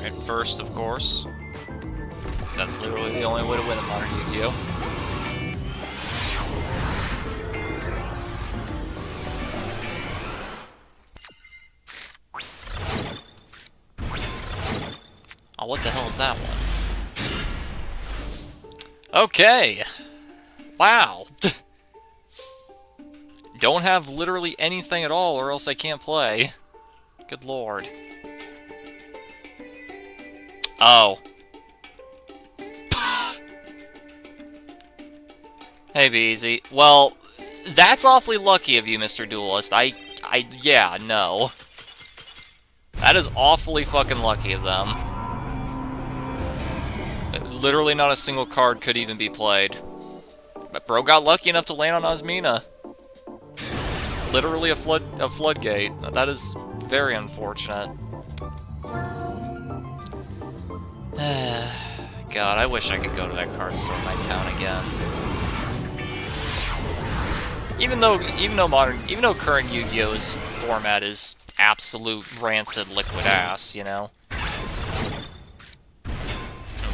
Alright, first, of course. That's literally the only way to win a modern Yu-Gi-Oh! Oh, what the hell is that one? Okay! Wow! Don't have literally anything at all, or else I can't play. Good lord. Oh. Hey, be easy. Well, that's awfully lucky of you, Mr. Duelist. Yeah, no. That is awfully fucking lucky of them. Literally not a single card could even be played. But bro got lucky enough to land on Osmina. Literally a floodgate. That is very unfortunate. God, I wish I could go to that card store in my town again. Even though current Yu-Gi-Oh's format is absolute rancid liquid ass, you know.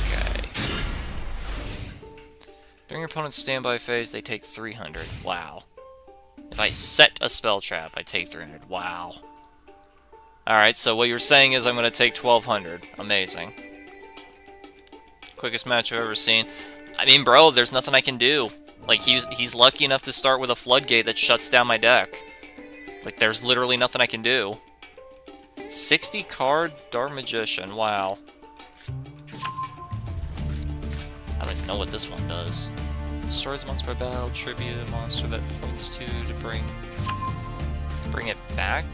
Okay. During your opponent's standby phase, they take 300. Wow. If I set a spell trap, I take 300. Wow. Alright, so what you're saying is I'm going to take 1200. Amazing. Quickest match I've ever seen. I mean, bro, there's nothing I can do. Like, he's lucky enough to start with a floodgate that shuts down my deck. Like, there's literally nothing I can do. 60 card Dark Magician. Wow. I don't even know what this one does. Destroys monster by battle, tribute a monster that points to bring it back?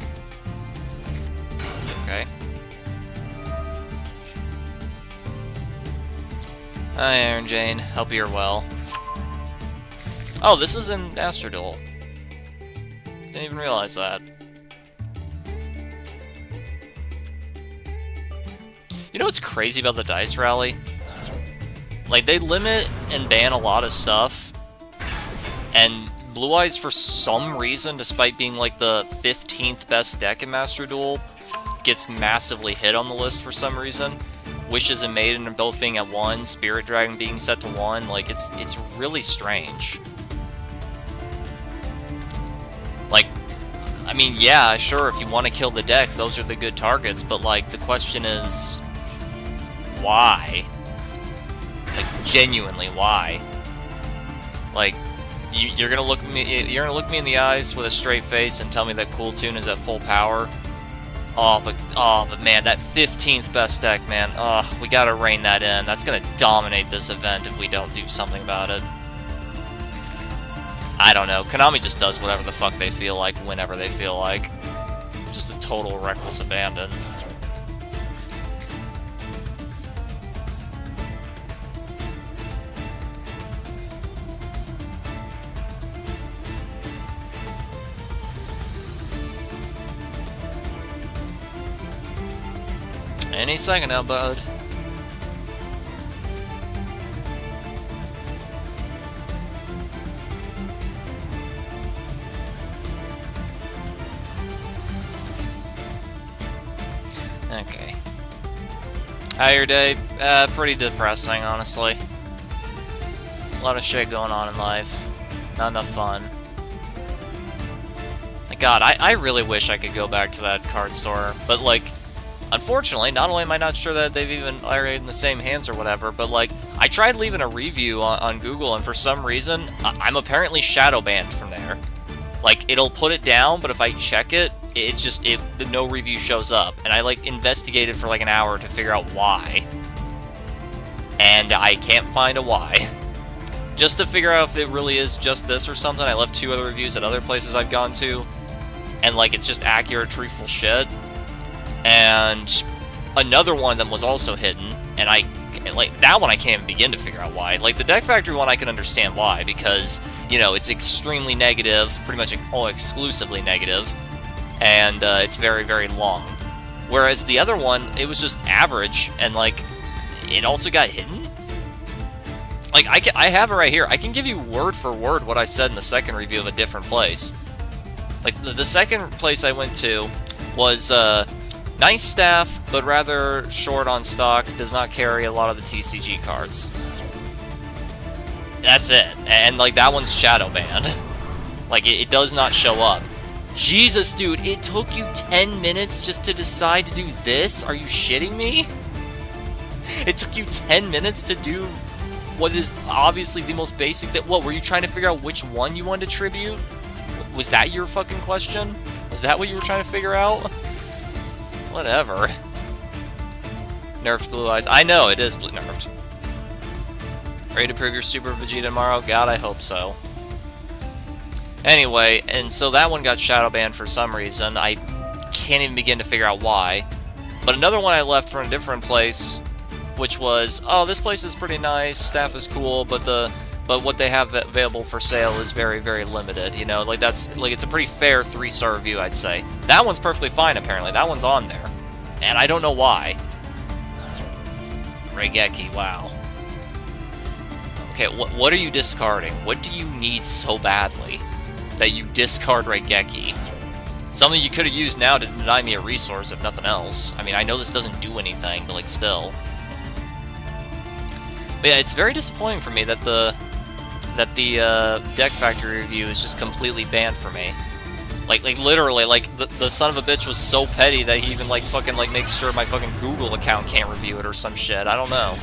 Okay. Hi, Aaron Jane. Hope you're well. Oh, this is in Master Duel. Didn't even realize that. You know what's crazy about the Dice Rally? Like, they limit and ban a lot of stuff, and Blue Eyes, for some reason, despite being like the 15th best deck in Master Duel, gets massively hit on the list for some reason. Wishes and Maiden are both being at 1, Spirit Dragon being set to 1, like, it's really strange. Like, I mean, yeah, sure, if you want to kill the deck, those are the good targets, but, like, the question is, why? Like, genuinely, why? Like, you're gonna look me in the eyes with a straight face and tell me that Cool Tune is at full power? Oh, but man, that 15th best deck, man. We gotta rein that in. That's gonna dominate this event if we don't do something about it. I don't know. Konami just does whatever the fuck they feel like, whenever they feel like. Just a total reckless abandon. Any second now, bud. Okay. How your day? Pretty depressing, honestly. A lot of shit going on in life. Not enough fun. God, I really wish I could go back to that card store, but, like, unfortunately, not only am I not sure that they've even are in the same hands or whatever, but, like, I tried leaving a review on Google, and for some reason, I'm apparently shadow banned from there. Like, it'll put it down, but if I check it, it's just, no review shows up. And I, like, investigated for, like, an hour to figure out why. And I can't find a why. Just to figure out if it really is just this or something, I left 2 other reviews at other places I've gone to, and, like, it's just accurate, truthful shit. And another one that was also hidden, and that one I can't even begin to figure out why. Like, the Deck Factory one I can understand why, because, you know, it's extremely negative, pretty much all exclusively negative, and it's very, very long. Whereas the other one, it was just average, and, like, it also got hidden? Like, I have it right here. I can give you word for word what I said in the second review of a different place. Like, the second place I went to was, Nice staff, but rather short on stock, does not carry a lot of the TCG cards. That's it. And, like, that one's shadow banned. Like, it does not show up. Jesus, dude, it took you 10 minutes just to decide to do this? Are you shitting me? It took you 10 minutes to do what is obviously the most basic that. What, were you trying to figure out which one you wanted to tribute? Was that your fucking question? Was that what you were trying to figure out? Whatever. Nerfed Blue Eyes. I know, it is nerfed. Ready to prove your Super Vegeta tomorrow? God, I hope so. Anyway, and so that one got shadow banned for some reason. I can't even begin to figure out why. But another one I left from a different place, which was, oh, this place is pretty nice, staff is cool, but what they have available for sale is very, very limited. You know, like that's like it's a pretty fair 3-star review, I'd say. That one's perfectly fine, apparently. That one's on there, and I don't know why. Raigeki, wow. Okay, what are you discarding? What do you need so badly that you discard Raigeki? Something you could have used now to deny me a resource, if nothing else. I mean, I know this doesn't do anything, but like still. But yeah, it's very disappointing for me that the Deck Factory review is just completely banned for me. Like literally, like the son of a bitch was so petty that he even like fucking like makes sure my fucking Google account can't review it or some shit. I don't know.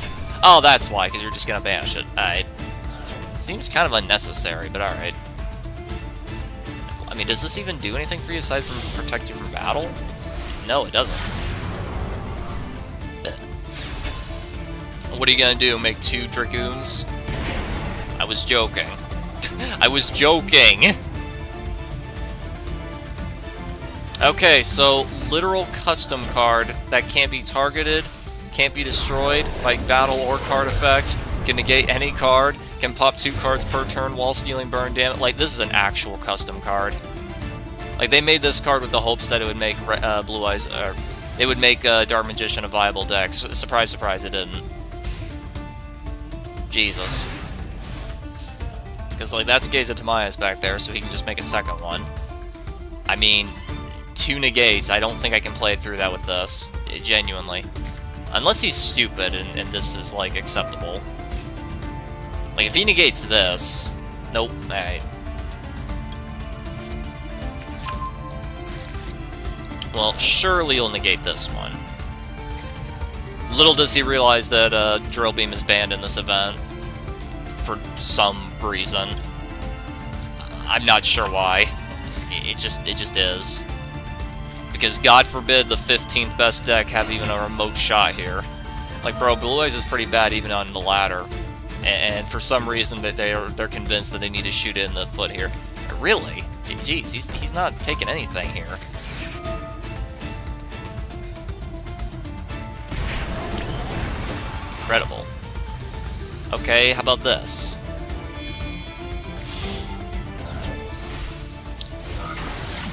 Oh, that's why, because you're just gonna banish it. Alright. Seems kind of unnecessary, but alright. I mean, does this even do anything for you aside from protect you from battle? No, it doesn't. What are you gonna do, make 2 Dragoons? I was joking. I was joking! Okay, so literal custom card that can't be targeted, can't be destroyed by battle or card effect, can negate any card, can pop 2 cards per turn while stealing burn damage. Like, this is an actual custom card. Like, they made this card with the hopes that it would make Blue Eyes, it would make Dark Magician a viable deck. Surprise, surprise, it didn't. Jesus. Because, like, that's Geza Tamaya's back there, so he can just make a second one. I mean, 2 negates, I don't think I can play through that with this. Genuinely. Unless he's stupid and this is, like, acceptable. Like, if he negates this... Nope, alright. Well, surely he'll negate this one. Little does he realize that Drill Beam is banned in this event. For some reason. I'm not sure why. It just is. Because God forbid the 15th best deck have even a remote shot here. Like, bro, Blue Eyes is pretty bad even on the ladder. And for some reason that they're convinced that they need to shoot it in the foot here. Really? Jeez, he's not taking anything here. Incredible. Okay, how about this?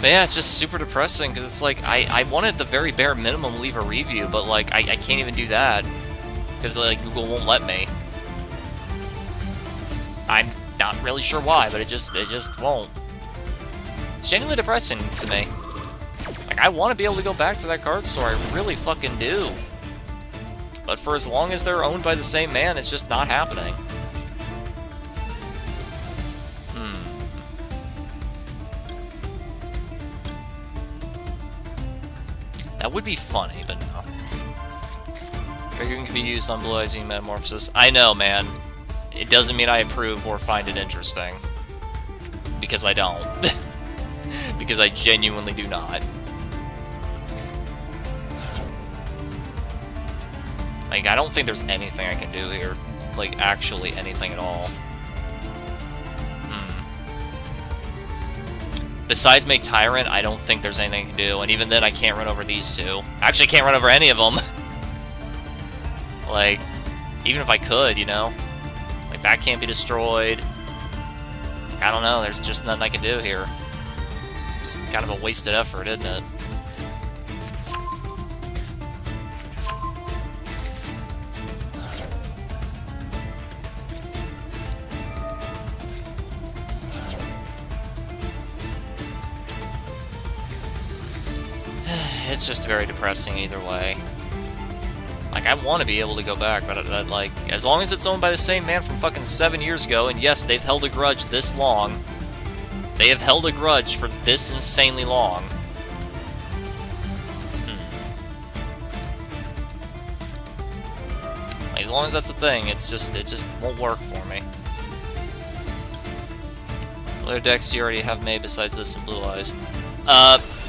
But yeah, it's just super depressing, because it's like, I wanted at the very bare minimum leave a review, but like, I can't even do that, because like, Google won't let me. I'm not really sure why, but it just won't. It's genuinely depressing to me. Like, I want to be able to go back to that card store, I really fucking do. But for as long as they're owned by the same man, it's just not happening. That would be funny, but no. Dragoon can be used on Blue Eyes Metamorphosis. I know, man. It doesn't mean I approve or find it interesting. Because I don't. Because I genuinely do not. Like, I don't think there's anything I can do here. Like, actually anything at all. Besides make Tyrant, I don't think there's anything I can do, and even then I can't run over these two. Actually, I can't run over any of them. Like, even if I could, you know? Like, that can't be destroyed. I don't know, there's just nothing I can do here. Just kind of a wasted effort, isn't it? it's just very depressing either way. Like, I want to be able to go back, but like, as long as it's owned by the same man from fucking 7 years ago, and yes, they've held a grudge this long. They have held a grudge for this insanely long. Like, as long as that's a thing, it just won't work for me. What other decks do you already have made besides this and Blue Eyes?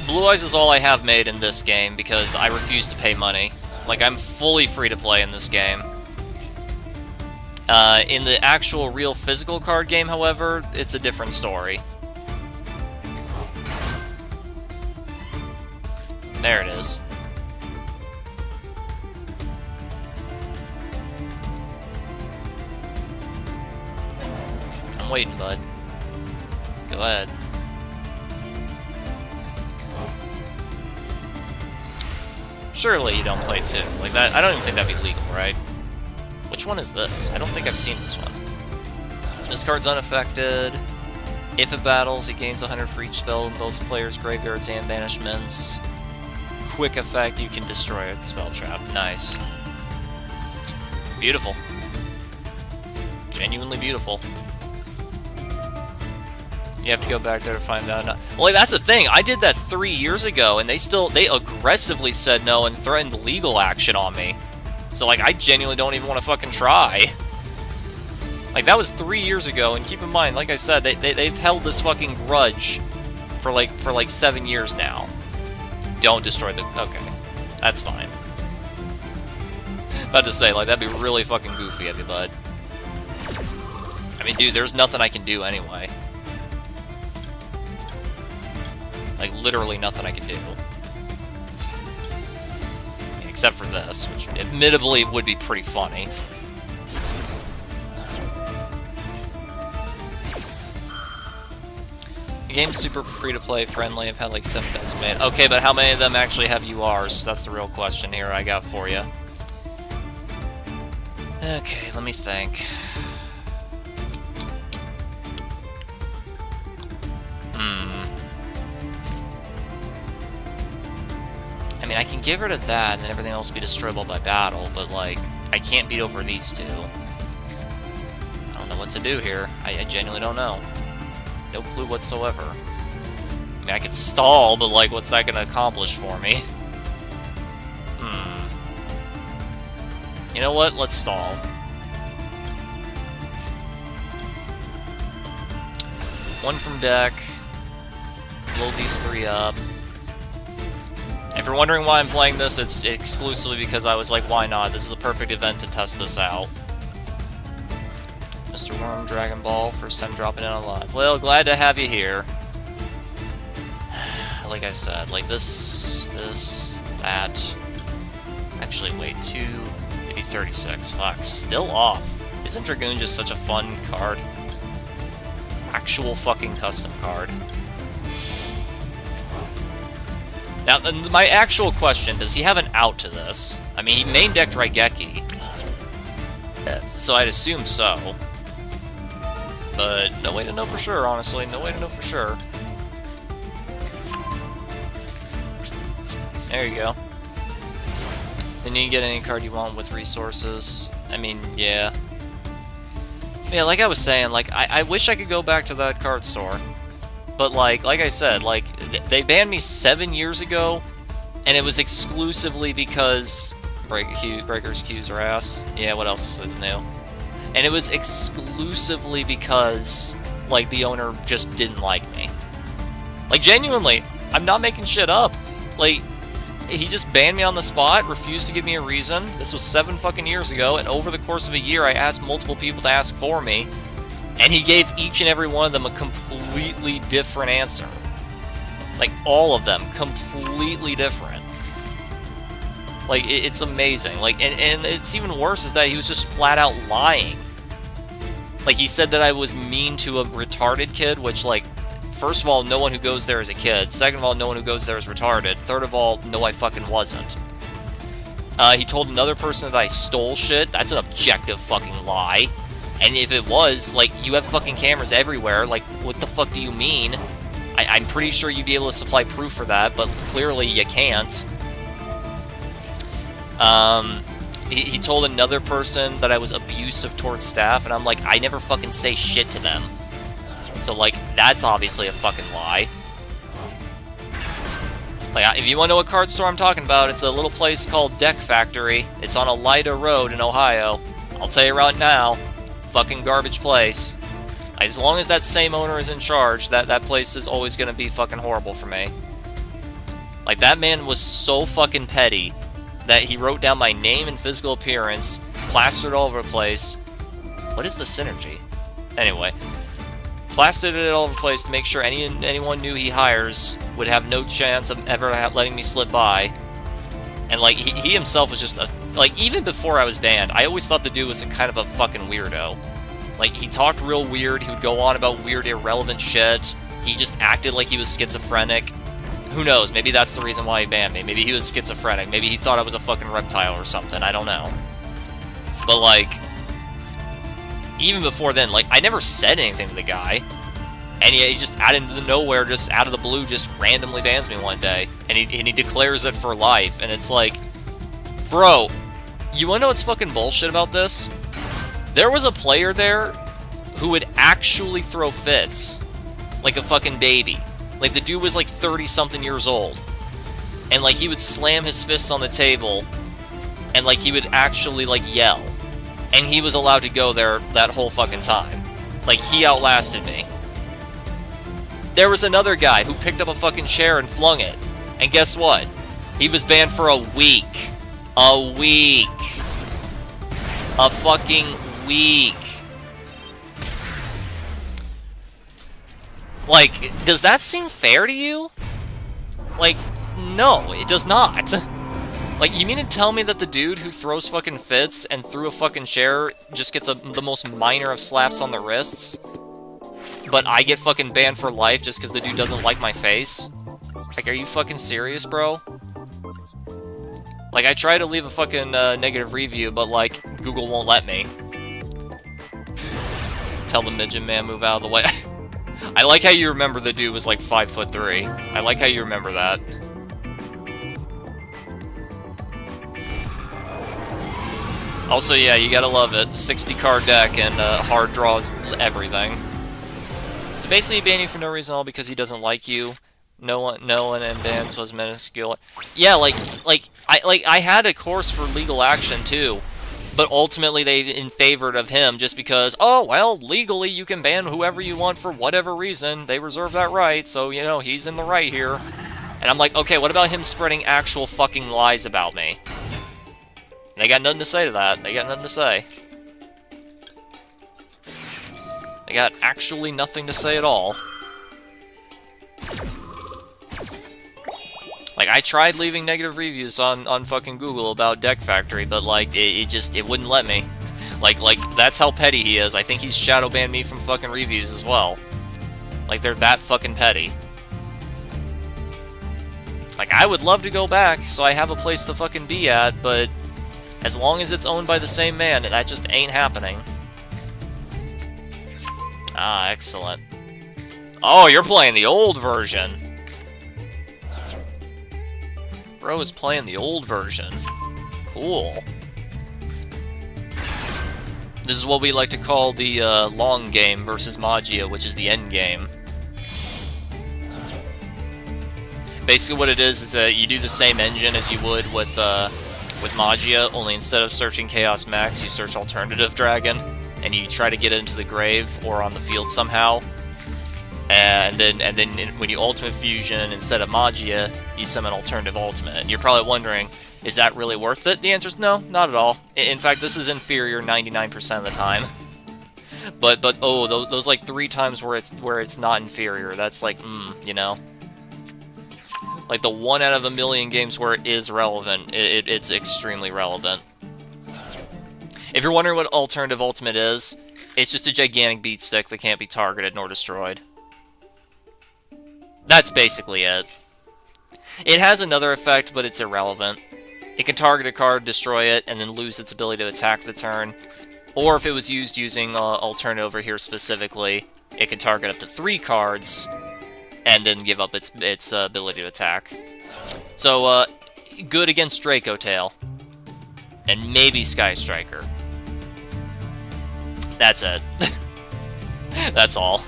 Blue Eyes is all I have made in this game because I refuse to pay money. Like, I'm fully free to play in this game. In the actual real physical card game, however, it's a different story. There it is. I'm waiting, bud. Go ahead. Surely you don't play 2. Like that, I don't even think that'd be legal, right? Which one is this? I don't think I've seen this one. This card's unaffected. If it battles, it gains 100 for each spell in both players' graveyards and banishments. Quick effect, you can destroy a spell trap. Nice. Beautiful. Genuinely beautiful. You have to go back there to find out. Well, like, that's the thing. I did that 3 years ago, and they aggressively said no and threatened legal action on me. So, like, I genuinely don't even want to fucking try. Like, that was 3 years ago, and keep in mind, like I said, they've held this fucking grudge for like 7 years now. Don't destroy the... Okay. That's fine. About to say, like, that'd be really fucking goofy of you, bud. I mean, dude, there's nothing I can do anyway. Like, literally nothing I can do. Except for this, which admittedly would be pretty funny. The game's super free-to-play friendly. I've had like 7 decks made. Okay, but how many of them actually have URs? That's the real question here I got for you. Okay, let me think. I mean, I can get rid of that, and then everything else will be destroyable by battle, but, like, I can't beat over these two. I don't know what to do here. I genuinely don't know. No clue whatsoever. I mean, I could stall, but, like, what's that gonna accomplish for me? You know what? Let's stall. One from deck. Blow these 3 up. If you're wondering why I'm playing this, it's exclusively because I was like, why not? This is the perfect event to test this out. Mr. Worm, Dragon Ball, first time dropping in alive. Well, glad to have you here. Like I said, like this, that. Actually, wait, 2, maybe 36. Fuck, still off. Isn't Dragoon just such a fun card? Actual fucking custom card. Now, my actual question, does he have an out to this? I mean, he main decked Raigeki, so I'd assume so. But no way to know for sure, honestly. No way to know for sure. There you go. Then you can get any card you want with resources. I mean, yeah. Yeah, like I was saying, like, I wish I could go back to that card store. But, like I said, like, they banned me 7 years ago, and it was exclusively because Breaker's Q's are ass. Yeah, what else is new? And it was exclusively because, like, the owner just didn't like me. Like, genuinely, I'm not making shit up. Like, he just banned me on the spot, refused to give me a reason. This was 7 fucking years ago, and over the course of a year, I asked multiple people to ask for me, and he gave each and every one of them a completely different answer. Like, all of them, completely different. Like, it's amazing. Like, and it's even worse is that he was just flat out lying. Like, he said that I was mean to a retarded kid, which, like, first of all, no one who goes there is a kid. Second of all, no one who goes there is retarded. Third of all, no, I fucking wasn't. He told another person that I stole shit. That's an objective fucking lie. And if it was, like, you have fucking cameras everywhere. Like, what the fuck do you mean? I'm pretty sure you'd be able to supply proof for that, but clearly you can't. He told another person that I was abusive towards staff, and I'm like, I never fucking say shit to them. So, like, that's obviously a fucking lie. Like, if you want to know what card store I'm talking about, it's a little place called Deck Factory. It's on Elida Road in Ohio. I'll tell you right now, fucking garbage place. As long as that same owner is in charge, that place is always going to be fucking horrible for me. Like, that man was so fucking petty that he wrote down my name and physical appearance, plastered all over the place. What is the synergy? Anyway, plastered it all over the place to make sure anyone new he hires would have no chance of ever letting me slip by. And, like, he himself was just a... Like, even before I was banned, I always thought the dude was a kind of a fucking weirdo. Like, he talked real weird, he would go on about weird, irrelevant shit. He just acted like he was schizophrenic. Who knows, maybe that's the reason why he banned me. Maybe he was schizophrenic, maybe he thought I was a fucking reptile or something, I don't know. But, like, even before then, like, I never said anything to the guy. And he just out of the nowhere, just out of the blue, just randomly bans me one day. And he declares it for life, and it's like... Bro, you wanna know what's fucking bullshit about this? There was a player there who would actually throw fits. Like a fucking baby. Like, the dude was like 30-something years old. And, like, he would slam his fists on the table. And, like, he would actually, like, yell. And he was allowed to go there that whole fucking time. Like, he outlasted me. There was another guy who picked up a fucking chair and flung it. And guess what? He was banned for a week. A week. A fucking week. Like, does that seem fair to you? Like, no, it does not. Like, you mean to tell me that the dude who throws fucking fits and threw a fucking chair just gets the most minor of slaps on the wrists? But I get fucking banned for life just because the dude doesn't like my face? Like, are you fucking serious, bro? Like, I try to leave a fucking negative review, but, like, Google won't let me. Tell the midget man move out of the way. I like how you remember the dude was like 5'3". I like how you remember that. Also, yeah, you gotta love it. 60 card deck and hard draws everything. So basically, he banned you for no reason at all because he doesn't like you. No one in bans was minuscule. Yeah, I had a course for legal action too. But ultimately, they in favor of him just because, oh, well, legally you can ban whoever you want for whatever reason. They reserve that right, so, you know, he's in the right here. And I'm like, okay, what about him spreading actual fucking lies about me? They got nothing to say to that. They got nothing to say. They got actually nothing to say at all. Like, I tried leaving negative reviews on fucking Google about Deck Factory, but, like, it wouldn't let me. Like, that's how petty he is. I think he's shadow banned me from fucking reviews as well. Like, they're that fucking petty. Like, I would love to go back, so I have a place to fucking be at, but as long as it's owned by the same man, that just ain't happening. Ah, excellent. Oh, you're playing the old version. Bro is playing the old version. Cool. This is what we like to call the long game versus Magia, which is the end game. Basically what it is that you do the same engine as you would with Magia, only instead of searching Chaos Max, you search Alternative Dragon, and you try to get it into the grave or on the field somehow. And then when you Ultimate Fusion instead of Magia, you summon Alternative Ultimate. You're probably wondering, is that really worth it? The answer is no, not at all. In fact, this is inferior 99% of the time. But oh, those like 3 times where it's not inferior, that's like, you know? Like the 1 out of a million games where it is relevant, it's extremely relevant. If you're wondering what Alternative Ultimate is, it's just a gigantic beat stick that can't be targeted nor destroyed. That's basically it. It has another effect, but it's irrelevant. It can target a card, destroy it, and then lose its ability to attack the turn. Or if it was used using Alternative over here specifically, it can target up to 3 cards, and then give up its ability to attack. So, good against Draco Tail. And maybe Sky Striker. That's it. That's all.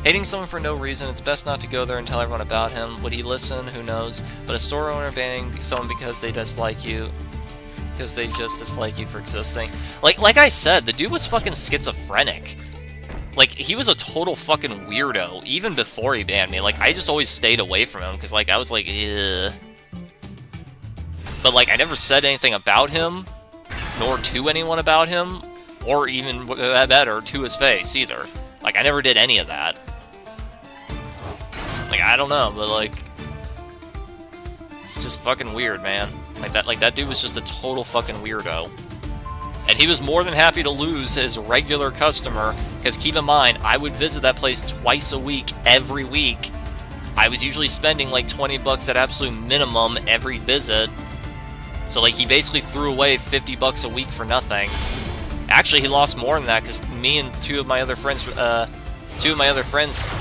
Hating someone for no reason, it's best not to go there and tell everyone about him. Would he listen? Who knows? But a store owner banning someone because they dislike you, because they just dislike you for existing. Like I said, the dude was fucking schizophrenic. Like, he was a total fucking weirdo, even before he banned me. Like, I just always stayed away from him, because, like, I was like, ugh. But, like, I never said anything about him, nor to anyone about him, or even better, to his face, either. Like, I never did any of that. Like, I don't know, but, like, it's just fucking weird, man. Like, that dude was just a total fucking weirdo. And he was more than happy to lose his regular customer, because keep in mind, I would visit that place twice a week, every week. I was usually spending like 20 bucks at absolute minimum every visit. So like, he basically threw away 50 bucks a week for nothing. Actually, he lost more than that, because me and two of my other friends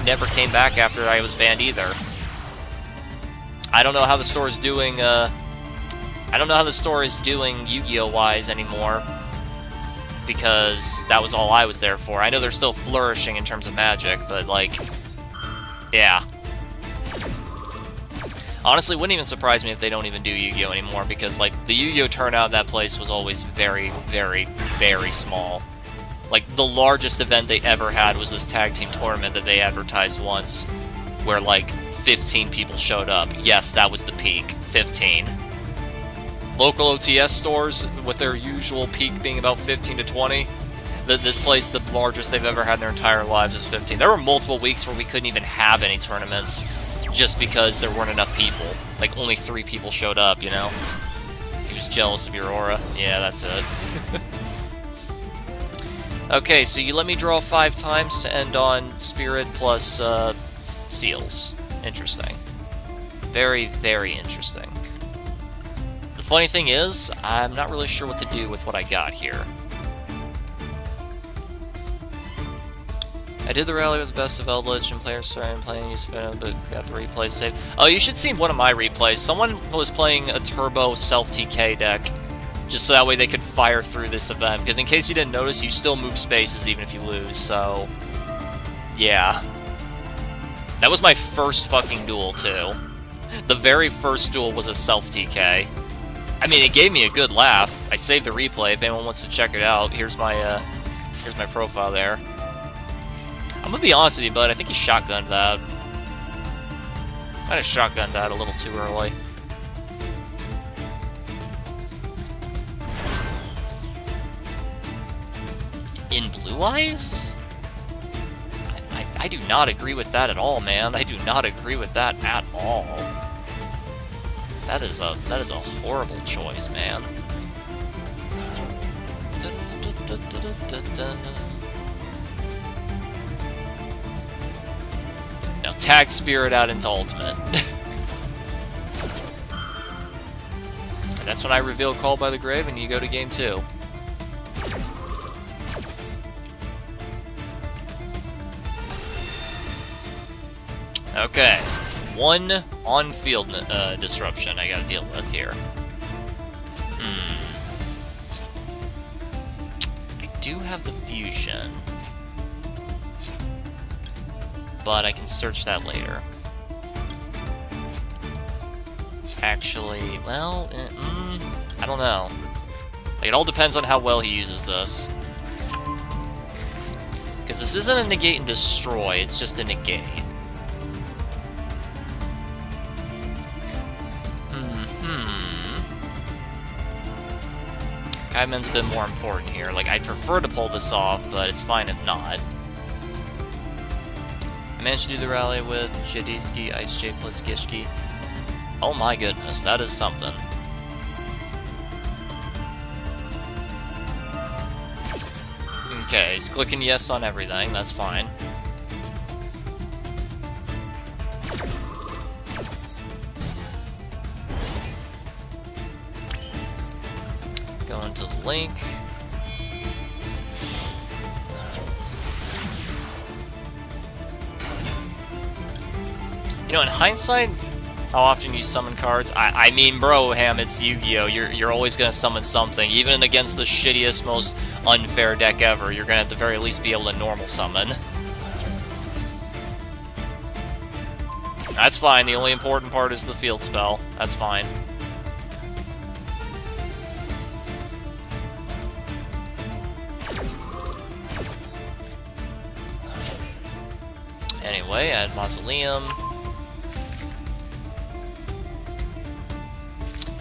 never came back after I was banned either. I don't know how the store is doing, I don't know how the store is doing Yu-Gi-Oh! Wise anymore, because that was all I was there for. I know they're still flourishing in terms of Magic, but, like, yeah. Honestly, wouldn't even surprise me if they don't even do Yu-Gi-Oh! Anymore, because, like, the Yu-Gi-Oh! Turnout at that place was always very, very, very small. Like, the largest event they ever had was this tag team tournament that they advertised once, where, like, 15 people showed up. Yes, that was the peak. 15. Local OTS stores, with their usual peak being about 15 to 20, this place, the largest they've ever had in their entire lives, is 15. There were multiple weeks where we couldn't even have any tournaments, just because there weren't enough people. Like, only 3 people showed up, you know? He was jealous of your aura. Yeah, that's it. Okay, so you let me draw 5 times to end on Spirit plus, Seals. Interesting. Very, very interesting. The funny thing is, I'm not really sure what to do with what I got here. I did the rally with the best of Eldritch, and players started playing use of but got the replay saved. Oh, you should see one of my replays. Someone was playing a turbo self-TK deck, just so that way they could fire through this event. Because in case you didn't notice, you still move spaces even if you lose, so... yeah. That was my first fucking duel, too. The very first duel was a self-TK. I mean, it gave me a good laugh. I saved the replay. If anyone wants to check it out, here's my profile there. I'm gonna be honest with you, bud. I think he shotgunned that. Might have shotgunned that a little too early. In Blue Eyes? I do not agree with that at all, man. I do not agree with that at all. That is a horrible choice, man. Now tag Spirit out into Ultimate. And that's when I reveal Call by the Grave and you go to game 2. Okay, one on-field disruption I gotta deal with here. I do have the fusion, but I can search that later. Actually, well, I don't know. Like, it all depends on how well he uses this. Because this isn't a negate and destroy, it's just a negate. Kaiman's a bit more important here. Like, I'd prefer to pull this off, but it's fine if not. I managed to do the rally with Jadisky, Ice J plus Gishki. Oh my goodness, that is something. Okay, he's clicking yes on everything, that's fine. Going to the link. You know, in hindsight, how often you summon cards? I mean, bro, Ham, it's Yu-Gi-Oh! You're always gonna summon something. Even against the shittiest, most unfair deck ever, you're gonna at the very least be able to normal summon. That's fine, the only important part is the field spell. That's fine. Anyway, add Mausoleum.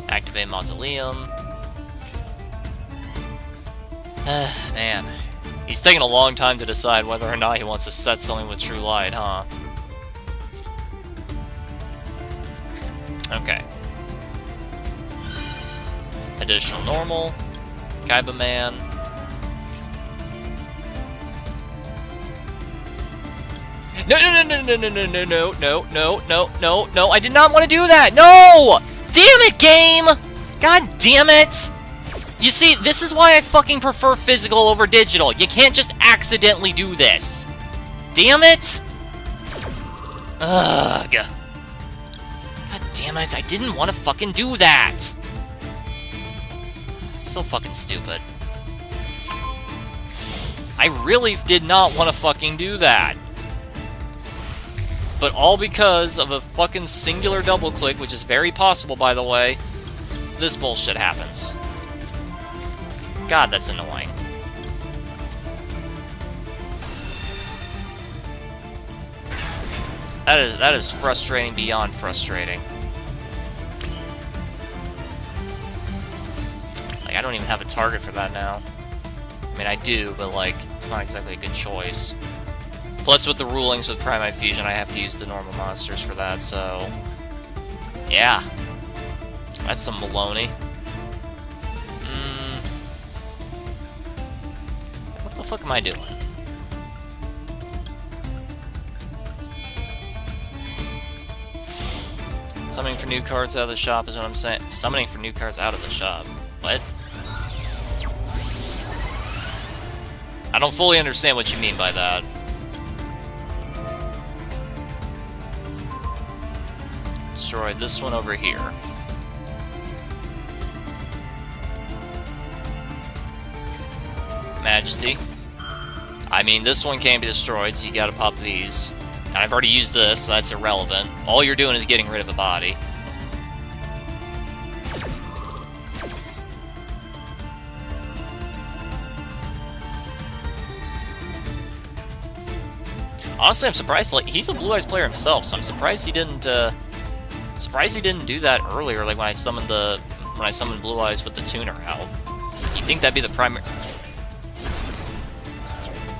Activate Mausoleum. Man. He's taking a long time to decide whether or not he wants to set something with True Light, huh? Okay. Additional normal. Kaiba Man. No, I did not want to do that! No! Damn it, game! God damn it! You see, this is why I fucking prefer physical over digital. You can't just accidentally do this. Damn it! Ugh. God damn it, I didn't want to fucking do that! It's so fucking stupid. I really did not want to fucking do that. But all because of a fucking singular double click, which is very possible, by the way, this bullshit happens. God, that's annoying. That is frustrating beyond frustrating. Like, I don't even have a target for that now. I mean, I do, but, like, it's not exactly a good choice. Plus, with the rulings with Primite Fusion, I have to use the normal monsters for that, so... yeah. That's some baloney. What the fuck am I doing? Summoning for new cards out of the shop is what I'm saying. Summoning for new cards out of the shop. What? I don't fully understand what you mean by that. Destroy this one over here. Majesty. I mean, this one can't be destroyed, so you gotta pop these. And I've already used this, so that's irrelevant. All you're doing is getting rid of a body. Honestly, I'm surprised. Like, he's a Blue Eyes player himself, so I'm surprised he didn't. Surprised he didn't do that earlier. Like when I summoned Blue Eyes with the tuner out. You'd think that'd be the primary.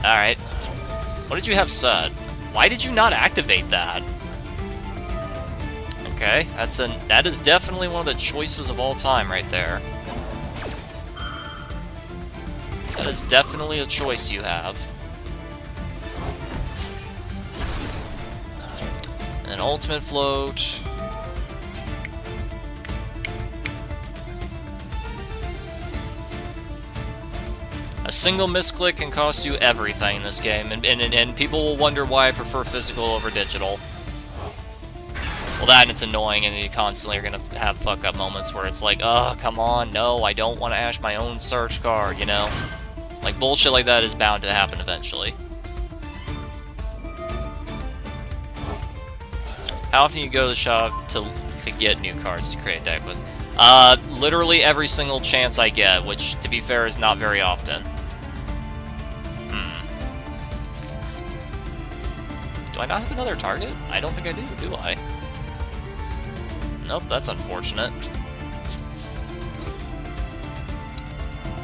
All right. What did you have set? Why did you not activate that? Okay, that is definitely one of the choices of all time right there. That is definitely a choice you have. And then Ultimate Float. A single misclick can cost you everything in this game, and people will wonder why I prefer physical over digital. Well, that and it's annoying, and you constantly are gonna have fuck-up moments where it's like, oh, come on, no, I don't want to ash my own search card, you know? Like, bullshit like that is bound to happen eventually. How often you go to the shop to get new cards to create a deck with? Literally every single chance I get, which, to be fair, is not very often. Do I not have another target? I don't think I do I? Nope, that's unfortunate.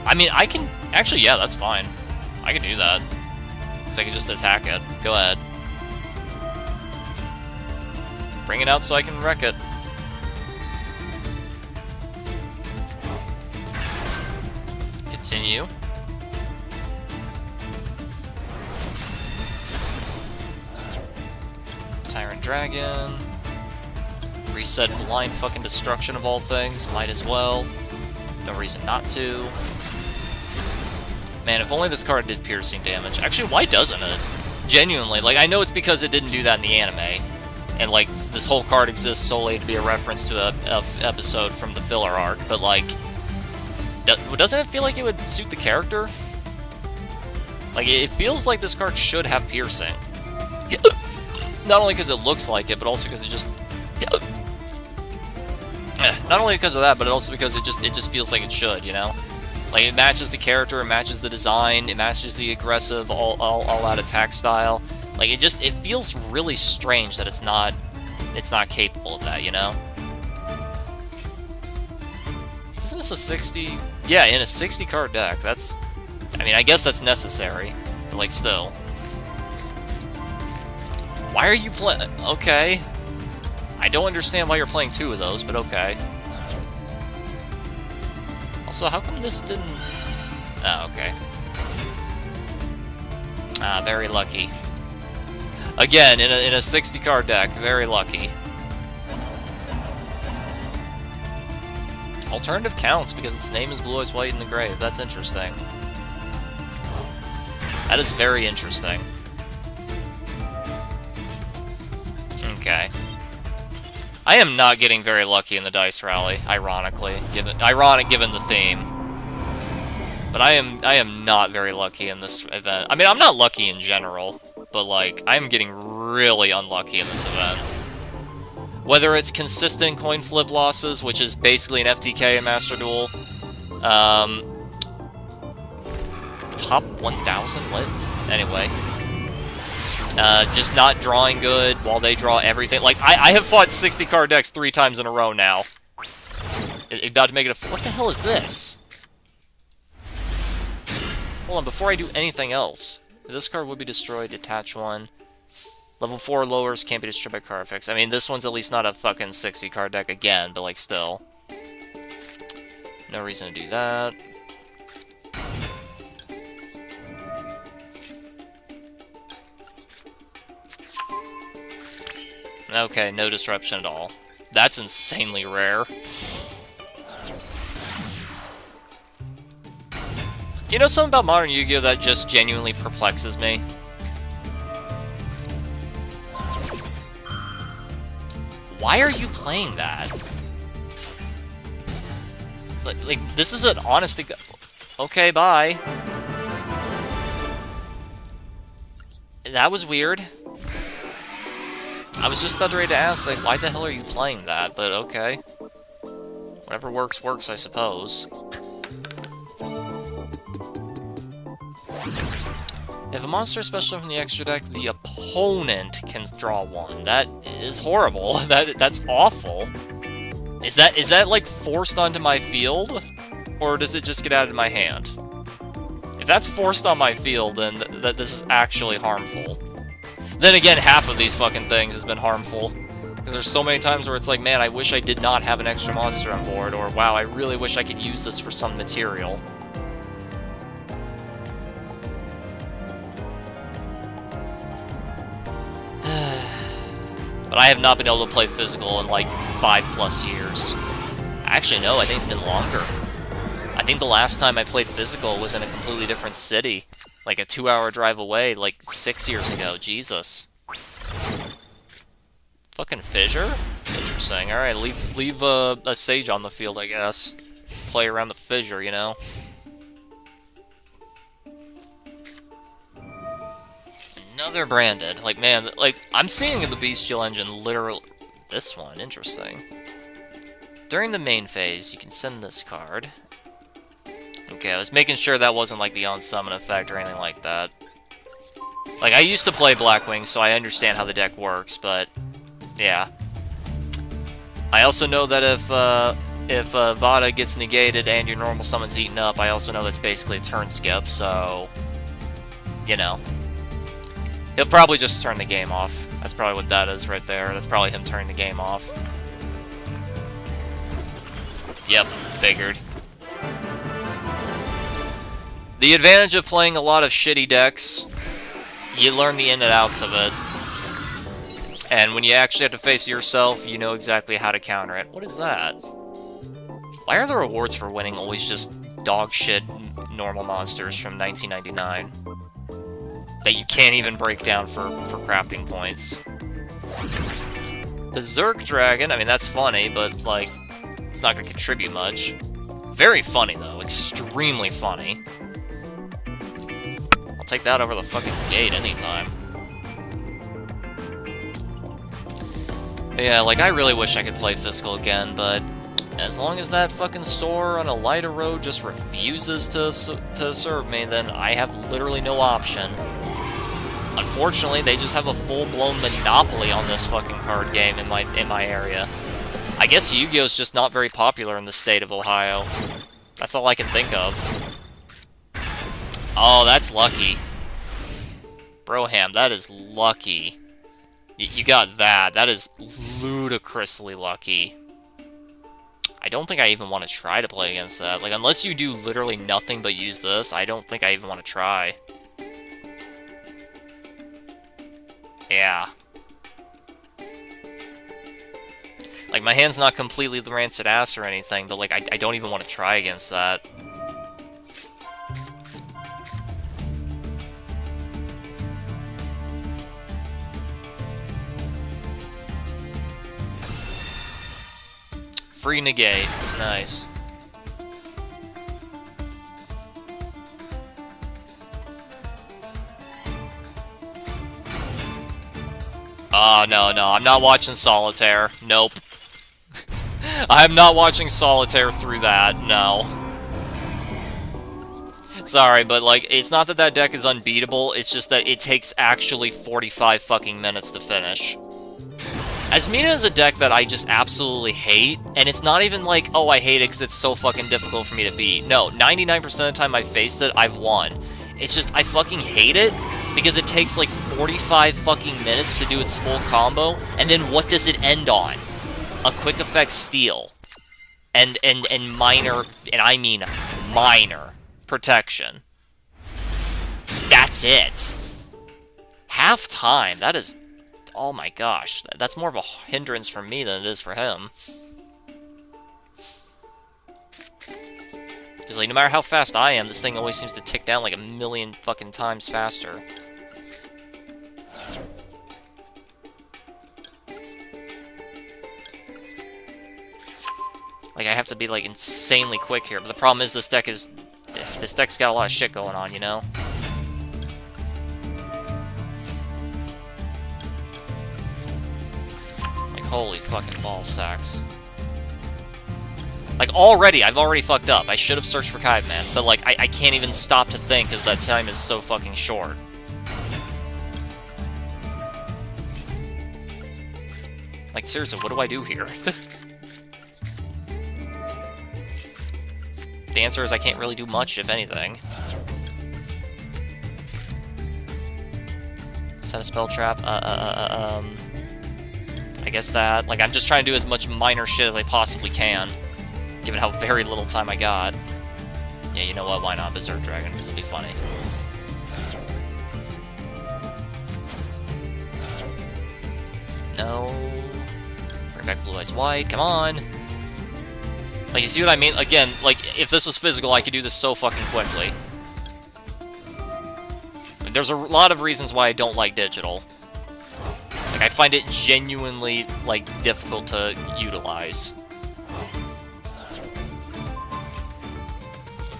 I mean, I can... Actually, yeah, that's fine. I can do that. Because I can just attack it. Go ahead. Bring it out so I can wreck it. Continue. Tyrant Dragon. Reset Blind fucking Destruction of all things. Might as well. No reason not to. Man, if only this card did piercing damage. Actually, why doesn't it? Genuinely. Like, I know it's because it didn't do that in the anime. and like this whole card exists solely to be a reference to a episode from the filler arc, but like, doesn't it feel like it would suit the character? Like, it feels like this card should have piercing. Not only because it looks like it, but also because it just... Not only because of that, but also because it just feels like it should, you know? Like, it matches the character, it matches the design, it matches the aggressive, all-out attack style. Like, it feels really strange that it's not capable of that, you know? Isn't this a 60? Yeah, in a 60-card deck, that's... I mean, I guess that's necessary, but, like, still. Why are you playing... Okay. I don't understand why you're playing 2 of those, but okay. Also, how come this didn't... Oh, okay. Ah, very lucky. Again, in a 60-card deck, very lucky. Alternative counts because its name is Blue Eyes White in the Grave. That's interesting. That is very interesting. Okay. I am not getting very lucky in the dice rally, ironically, ironic given the theme. But I am not very lucky in this event. I mean, I'm not lucky in general, but like I am getting really unlucky in this event. Whether it's consistent coin flip losses, which is basically an FTK in Master Duel, top 1,000 lit? Anyway. Just not drawing good while they draw everything. Like, I have fought 60-card decks 3 times in a row now. About to make it a... What the hell is this? Hold on, before I do anything else. This card would be destroyed, detach 1. Level 4 lowers can't be destroyed by card effects. I mean, this one's at least not a fucking 60-card deck again, but, like, still. No reason to do that. Okay, no disruption at all. That's insanely rare. You know something about Modern Yu-Gi-Oh! That just genuinely perplexes me? Why are you playing that? Like this is an honest to God... Okay, bye. That was weird. I was just about ready to ask, like, why the hell are you playing that? But okay. Whatever works, works, I suppose. If a monster is special from the extra deck, the opponent can draw 1. That is horrible. That's awful. Is that like forced onto my field? Or does it just get out of my hand? If that's forced on my field, then this is actually harmful. Then again, half of these fucking things has been harmful. Because there's so many times where it's like, man, I wish I did not have an extra monster on board, or wow, I really wish I could use this for some material. But I have not been able to play physical in like 5+ years. Actually, no, I think it's been longer. I think the last time I played physical was in a completely different city. Like a 2-hour drive away, like 6 years ago. Jesus. Fucking fissure? Interesting. Alright, leave a sage on the field, I guess. Play around the fissure, you know? Another branded. Like, man, like, I'm seeing the Bestial Engine literally... This one, interesting. During the main phase, you can send this card. Okay, I was making sure that wasn't like the on-summon effect or anything like that. Like, I used to play Blackwing, so I understand how the deck works, but... Yeah. I also know that if Vada gets negated and your normal summon's eaten up, I also know that's basically a turn skip, so... You know. He'll probably just turn the game off. That's probably what that is right there. That's probably him turning the game off. Yep, figured. The advantage of playing a lot of shitty decks, you learn the in and outs of it. And when you actually have to face it yourself, you know exactly how to counter it. What is that? Why are the rewards for winning always just dog shit normal monsters from 1999? That you can't even break down for crafting points. Berserk Dragon, I mean, that's funny, but, like, it's not gonna contribute much. Very funny, though. Extremely funny. I'll take that over the fucking gate anytime. But yeah, like, I really wish I could play Physical again, but as long as that fucking store on a lighter road just refuses to serve me, then I have literally no option. Unfortunately, they just have a full-blown monopoly on this fucking card game in my area. I guess Yu-Gi-Oh's just not very popular in the state of Ohio. That's all I can think of. Oh, that's lucky. Broham, that is lucky. You got that. That is ludicrously lucky. I don't think I even want to try to play against that. Like, unless you do literally nothing but use this, I don't think I even want to try. Yeah. Like, my hand's not completely the rancid ass or anything, but, like, I don't even want to try against that. Free negate. Nice. Oh, no, I'm not watching Solitaire. Nope. I'm not watching Solitaire through that, no. Sorry, but, like, it's not that that deck is unbeatable, it's just that it takes actually 45 fucking minutes to finish. Asmina is a deck that I just absolutely hate, and it's not even like, oh, I hate it because it's so fucking difficult for me to beat. No, 99% of the time I faced it, I've won. It's just, I fucking hate it, because it takes like 45 fucking minutes to do its full combo, and then what does it end on? A quick effect steal. And minor, and I mean minor, protection. That's it. Half time, that is... Oh my gosh, that's more of a hindrance for me than it is for him. Because, like, no matter how fast I am, this thing always seems to tick down like a million fucking times faster. Like, I have to be, like, insanely quick here, but the problem is this deck's got a lot of shit going on, you know? Like, holy fucking ball sacks. Like, I've already fucked up. I should have searched for Caveman, but, like, I can't even stop to think because that time is so fucking short. Like, seriously, what do I do here? The answer is I can't really do much, if anything. Set a spell trap, I guess that. Like, I'm just trying to do as much minor shit as I possibly can, given how very little time I got. Yeah, you know what, why not Berserk Dragon? This will be funny. No. Bring back Blue Eyes White, come on! Like, you see what I mean? Again, like, if this was physical, I could do this so fucking quickly. There's a lot of reasons why I don't like digital. Like, I find it genuinely, like, difficult to utilize.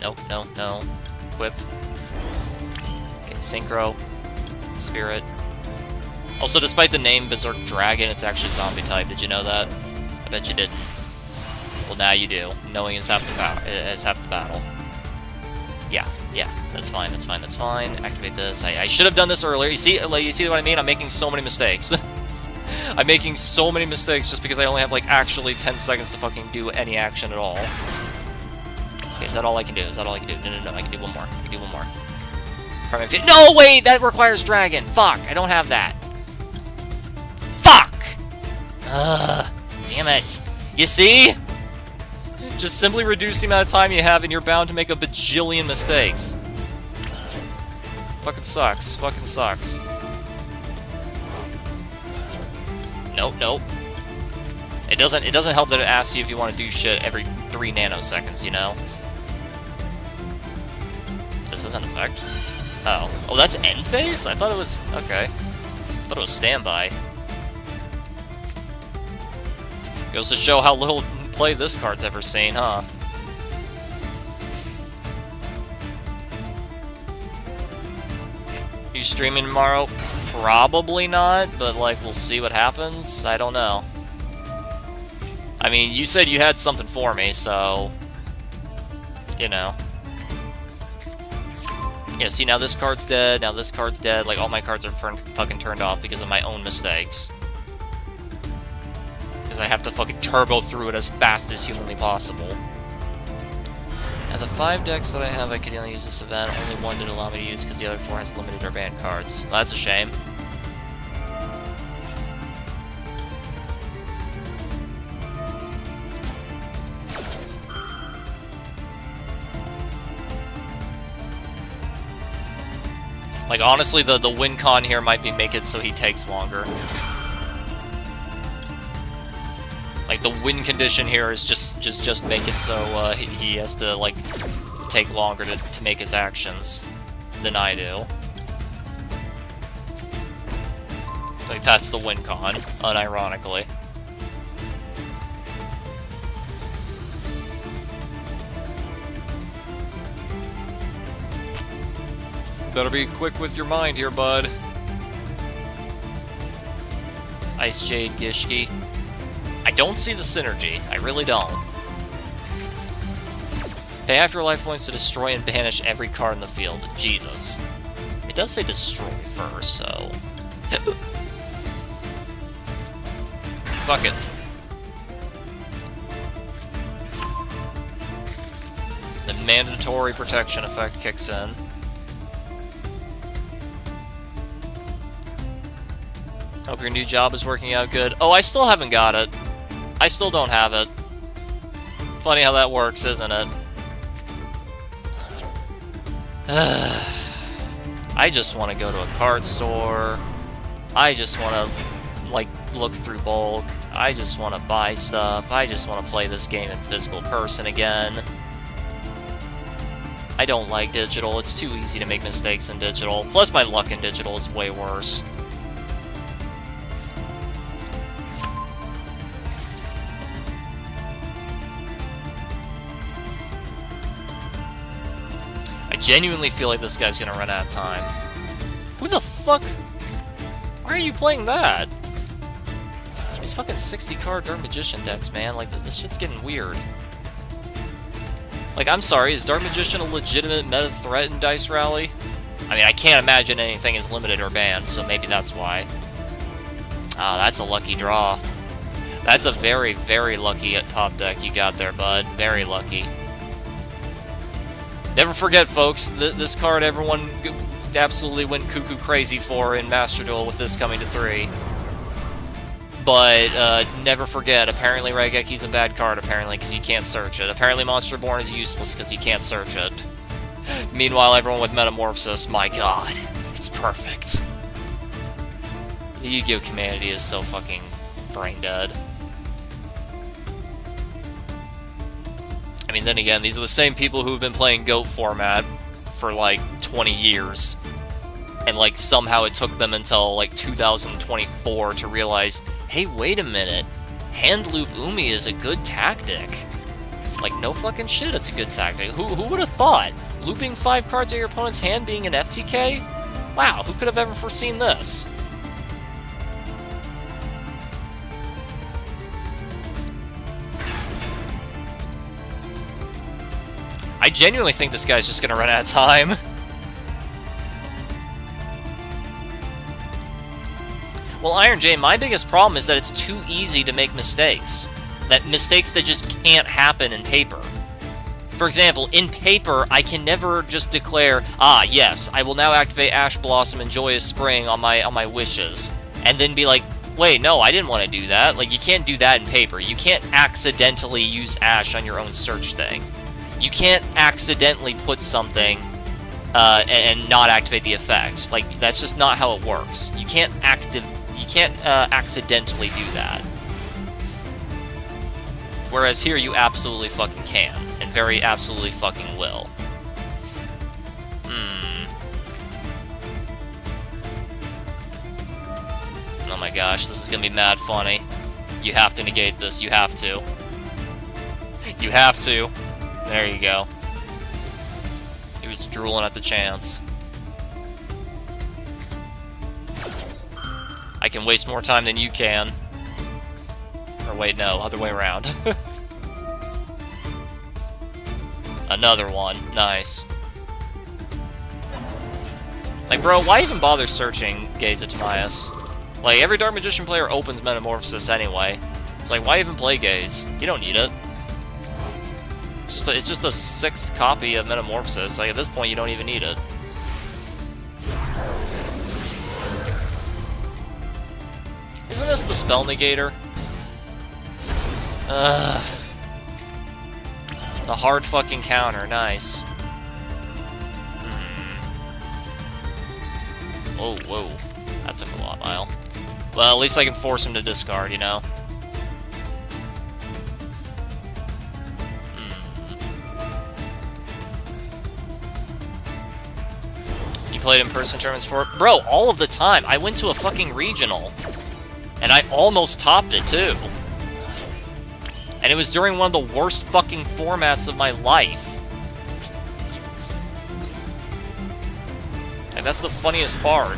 No. Equipped. Okay, Synchro. Spirit. Also, despite the name Berserk Dragon, it's actually zombie type. Did you know that? I bet you didn't. Well, now you do. Knowing is half the battle. Yeah, that's fine. Activate this. I should have done this earlier. You see what I mean? I'm making so many mistakes. I'm making so many mistakes just because I only have, like, actually 10 seconds to fucking do any action at all. Okay, is that all I can do? No, I can do one more. No, wait! That requires Dragon! Fuck! I don't have that. Fuck! Damn it. You see? Just simply reduce the amount of time you have and you're bound to make a bajillion mistakes. Fucking sucks. Nope. It doesn't help that it asks you if you want to do shit every 3 nanoseconds, you know? This doesn't affect. Oh, that's end phase? I thought it was... Okay. I thought it was standby. Goes to show how little play this card's ever seen, huh? You streaming tomorrow? Probably not, but like we'll see what happens. I don't know. I mean, you said you had something for me, so you know. Yeah, see, now this card's dead, now this card's dead. Like, all my cards are fucking turned off because of my own mistakes. Because I have to fucking turbo through it as fast as humanly possible. Now, the 5 decks that I have, I can only use this event. Only 1 did allow me to use because the other 4 has limited or banned cards. Well, that's a shame. Like, honestly, the win con here might be make it so he takes longer. Like, the win condition here is just make it so he has to, like, take longer to make his actions than I do. Like, that's the win con, unironically. Better be quick with your mind here, bud. It's Ice Jade Gishki. I don't see the synergy. I really don't. Pay half your life points to destroy and banish every card in the field. Jesus. It does say destroy first, so... Fuck it. The mandatory protection effect kicks in. Hope your new job is working out good. Oh, I still haven't got it. I still don't have it. Funny how that works, isn't it? I just want to go to a card store. I just want to, like, look through bulk. I just want to buy stuff. I just want to play this game in physical person again. I don't like digital. It's too easy to make mistakes in digital. Plus, my luck in digital is way worse. I genuinely feel like this guy's gonna run out of time. Who the fuck? Why are you playing that? These fucking 60-card Dark Magician decks, man. Like, this shit's getting weird. Like, I'm sorry, is Dark Magician a legitimate meta threat in Dice Rally? I mean, I can't imagine anything is limited or banned, so maybe that's why. Ah, that's a lucky draw. That's a very, very lucky top deck you got there, bud. Very lucky. Never forget, folks, this card everyone absolutely went cuckoo crazy for in Master Duel with this coming to 3. But never forget, apparently Raigeki's a bad card, apparently, because you can't search it. Apparently Monster Born is useless because you can't search it. Meanwhile, everyone with Metamorphosis, my god, it's perfect. The Yu-Gi-Oh! Community is so fucking brain dead. I mean, then again, these are the same people who have been playing GOAT format for, like, 20 years. And, like, somehow it took them until, like, 2024 to realize, hey, wait a minute, hand loop Umi is a good tactic. Like, no fucking shit, it's a good tactic. Who would have thought? Looping 5 cards at your opponent's hand being an FTK? Wow, who could have ever foreseen this? I genuinely think this guy's just gonna run out of time. Well, Iron J, my biggest problem is that it's too easy to make mistakes. Mistakes that just can't happen in paper. For example, in paper, I can never just declare, ah, yes, I will now activate Ash Blossom and Joyous Spring on my wishes. And then be like, wait, no, I didn't want to do that. Like, you can't do that in paper. You can't accidentally use Ash on your own search thing. You can't accidentally put something and not activate the effect. Like, that's just not how it works. You can't accidentally do that. Whereas here, you absolutely fucking can, and very absolutely fucking will. Oh my gosh, this is gonna be mad funny. You have to negate this. You have to. You have to. There you go. He was drooling at the chance. I can waste more time than you can. Or wait, no, other way around. Another one. Nice. Like, bro, why even bother searching Gaze of Timaeus? Like, every Dark Magician player opens Metamorphosis anyway. It's like, why even play Gaze? You don't need it. It's just a 6th copy of Metamorphosis. Like, at this point, you don't even need it. Isn't this the Spell Negator? Ugh. The hard fucking counter, nice. Whoa, whoa. That took a while. Well, at least I can force him to discard, you know? You played in-person tournaments for it? Bro, all of the time. I went to a fucking regional. And I almost topped it, too. And it was during one of the worst fucking formats of my life. And that's the funniest part.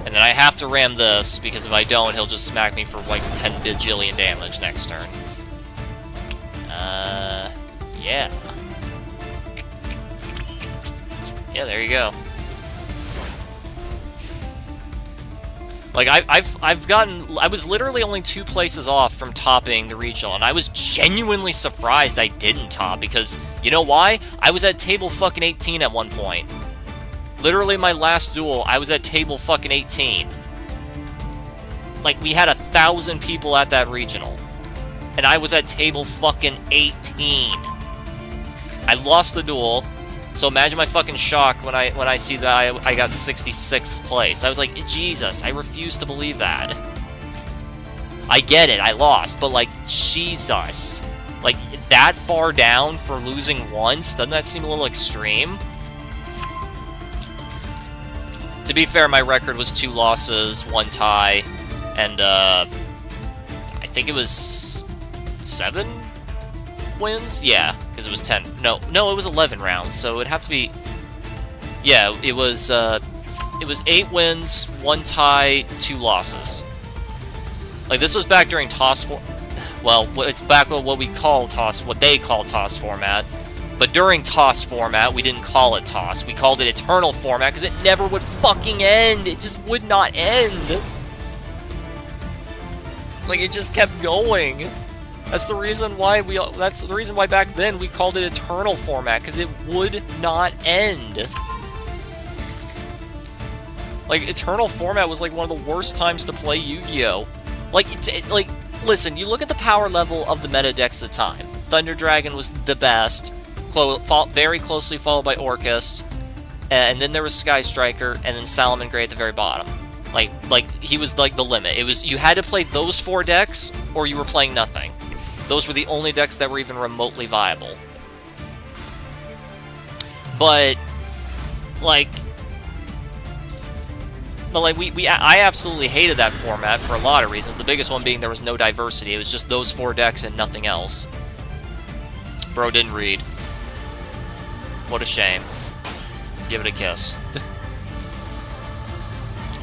And then I have to ram this, because if I don't, he'll just smack me for like 10 bajillion damage next turn. Yeah. Yeah, there you go. Like, I was literally only 2 places off from topping the regional, and I was genuinely surprised I didn't top, because, you know why? I was at table fucking 18 at one point. Literally my last duel, I was at table fucking 18. Like, we had 1,000 people at that regional, and I was at table fucking 18. I lost the duel. So imagine my fucking shock when I see that I got 66th place. I was like, Jesus, I refuse to believe that. I get it, I lost, but like, Jesus. Like, that far down for losing once, doesn't that seem a little extreme? To be fair, my record was 2 losses, 1 tie, and I think it was 7 wins? Yeah, because it was 10. No, it was 11 rounds, so it'd have to be... Yeah, it was 8 wins, 1 tie, 2 losses. Like, this was back during toss well, it's back with what they call toss format. But during toss format, we didn't call it toss. We called it eternal format, because it never would fucking end. It just would not end. Like, it just kept going. That's the reason why back then we called it eternal format, because it would not end. Like, eternal format was like one of the worst times to play Yu-Gi-Oh! Like, listen, you look at the power level of the meta decks at the time. Thunder Dragon was the best, very closely followed by Orcust, and then there was Sky Striker, and then Salomon Gray at the very bottom. Like he was like the limit. It was, you had to play those 4 decks, or you were playing nothing. Those were the only decks that were even remotely viable. But I absolutely hated that format for a lot of reasons. The biggest one being there was no diversity. It was just those 4 decks and nothing else. Bro didn't read. What a shame. Give it a kiss.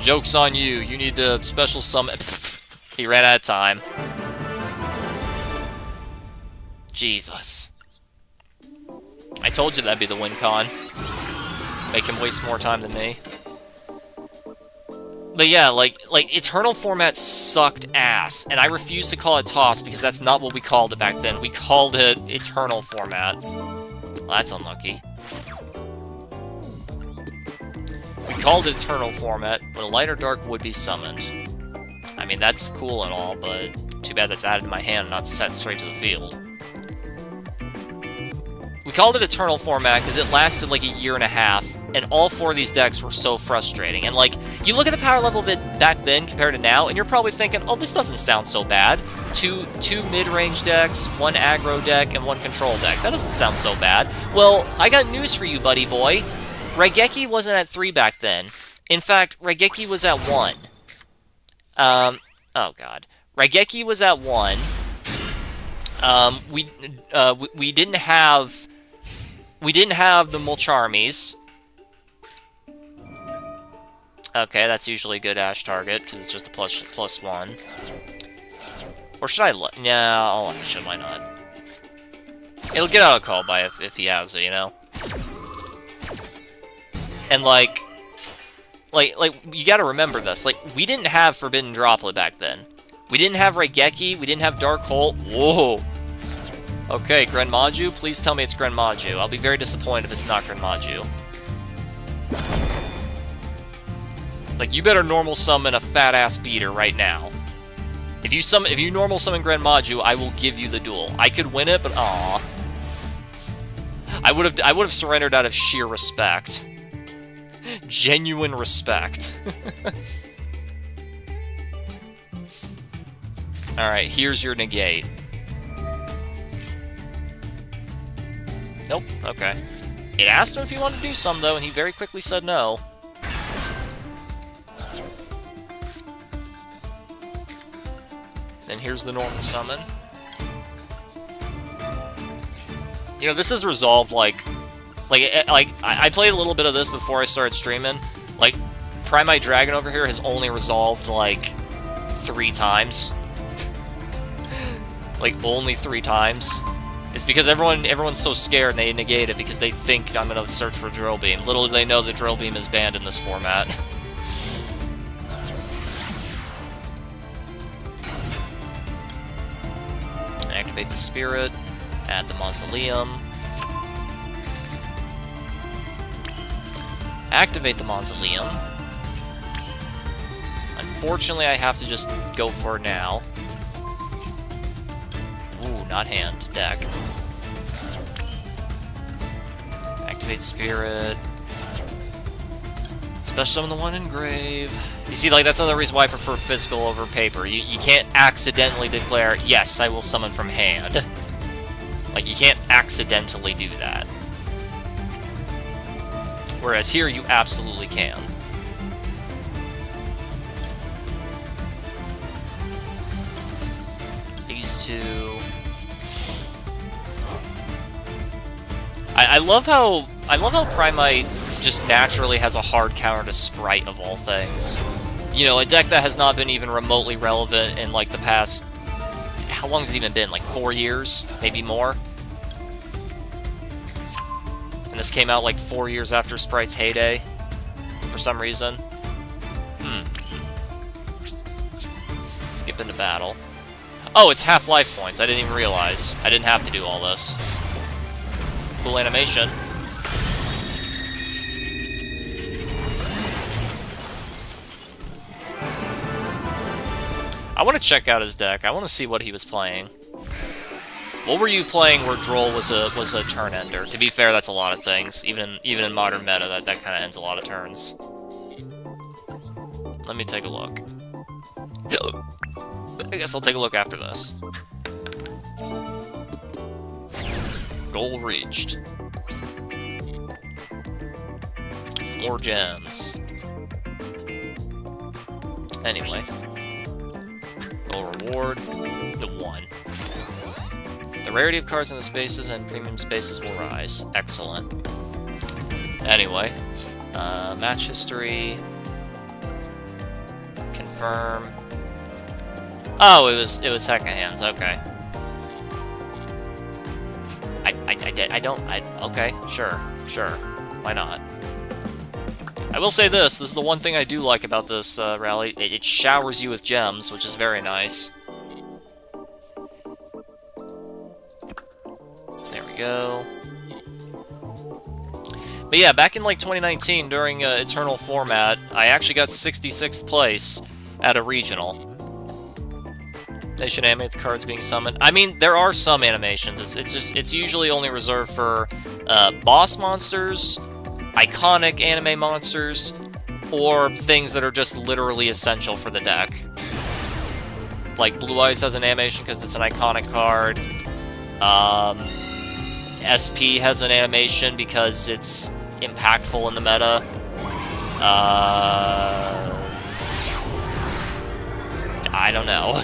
Joke's on you. You need to special summon. He ran out of time. Jesus. I told you that'd be the win con. Make him waste more time than me. But yeah, like Eternal format sucked ass, and I refuse to call it toss because that's not what we called it back then. We called it Eternal format. Well, that's unlucky. We called it Eternal format when a light or dark would be summoned. I mean, that's cool and all, but too bad that's added to my hand and not set straight to the field. We called it Eternal format because it lasted like a year and a half, and all 4 of these decks were so frustrating. And like, you look at the power level of it back then compared to now, and you're probably thinking, oh, this doesn't sound so bad. Two mid-range decks, 1 aggro deck, and 1 control deck. That doesn't sound so bad. Well, I got news for you, buddy boy. Raigeki wasn't at 3 back then. In fact, Raigeki was at 1. Oh god. Raigeki was at 1. We didn't have the Mulcharmies. Okay, that's usually a good Ash target, because it's just a plus 1. Or should I look? No, I'll Ash him, why not? It'll get out of call by if he has it, you know? And like, you gotta remember this. Like, we didn't have Forbidden Droplet back then. We didn't have Raigeki, we didn't have Dark Hole. Whoa! Okay, Grenmaju, please tell me it's Grenmaju. I'll be very disappointed if it's not Grenmaju. Like, you better normal summon a fat-ass beater right now. If you normal summon Grenmaju, I will give you the duel. I could win it, but aw. I would have surrendered out of sheer respect. Genuine respect. Alright, here's your negate. Nope, okay. It asked him if he wanted to do some, though, and he very quickly said no. Then here's the normal summon. You know, this is resolved, like I played a little bit of this before I started streaming. Like, Primite Dragon over here has only resolved, like, 3 times. Like, only 3 times. It's because everyone's so scared and they negate it because they think I'm gonna search for Drill Beam. Little do they know that Drill Beam is banned in this format. Activate the Spirit, add the Mausoleum. Activate the Mausoleum. Unfortunately, I have to just go for it now. Ooh, not hand, deck. Activate Spirit. Special summon the one in grave. You see, like, that's another reason why I prefer physical over paper. You can't accidentally declare, yes, I will summon from hand. Like, you can't accidentally do that. Whereas here, you absolutely can. These two... I love how Primite just naturally has a hard counter to Sprite of all things. You know, a deck that has not been even remotely relevant in, like, the past... How long has it even been? Like, 4 years? Maybe more? And this came out, like, 4 years after Sprite's heyday, for some reason. Skip into battle. Oh, it's half life points. I didn't even realize. I didn't have to do all this. Cool animation. I want to check out his deck. I want to see what he was playing. What were you playing where Droll was a turn ender? To be fair, that's a lot of things. Even in modern meta, that kind of ends a lot of turns. Let me take a look. I guess I'll take a look after this. Goal reached. More gems. Anyway. Goal reward to 1. The rarity of cards in the spaces and premium spaces will rise. Excellent. Anyway. Match history. Confirm. Oh, it was Hecka Hands, okay. Okay, sure. Why not? I will say this is the one thing I do like about this rally. It showers you with gems, which is very nice. There we go. But yeah, back in like 2019, during Eternal format, I actually got 66th place at a regional. They should animate the cards being summoned. I mean, there are some animations. It's usually only reserved for boss monsters, iconic anime monsters, or things that are just literally essential for the deck. Like Blue Eyes has an animation because it's an iconic card. SP has an animation because it's impactful in the meta. I don't know.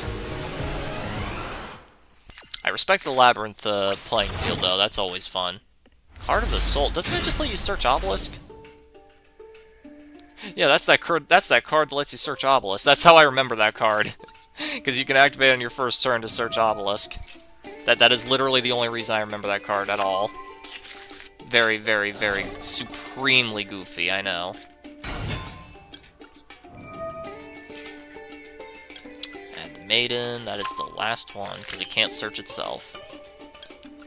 I respect the Labyrinth playing field, though. That's always fun. Card of the Soul. Doesn't it just let you search Obelisk? Yeah, that's that card that lets you search Obelisk. That's how I remember that card. Because you can activate on your first turn to search Obelisk. That is literally the only reason I remember that card at all. Very, very, very supremely goofy, I know. And Maiden, that is the last one, because it can't search itself.